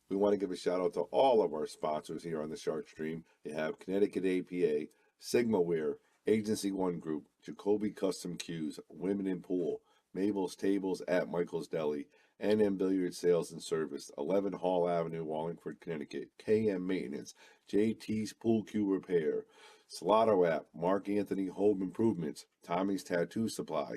Speaker 6: We want to give a shout out to all of our sponsors here on the Shark Stream. You have Connecticut APA, Sigma Wear, Agency One Group, Jacoby Custom Cues, Women in Pool, Mabel's Tables at Michael's Deli, NM Billiard Sales and Service, 11 Hall Avenue, Wallingford, Connecticut, KM Maintenance, JT's Pool Cue Repair, Salado App, Mark Anthony Home Improvements, Tommy's Tattoo Supply,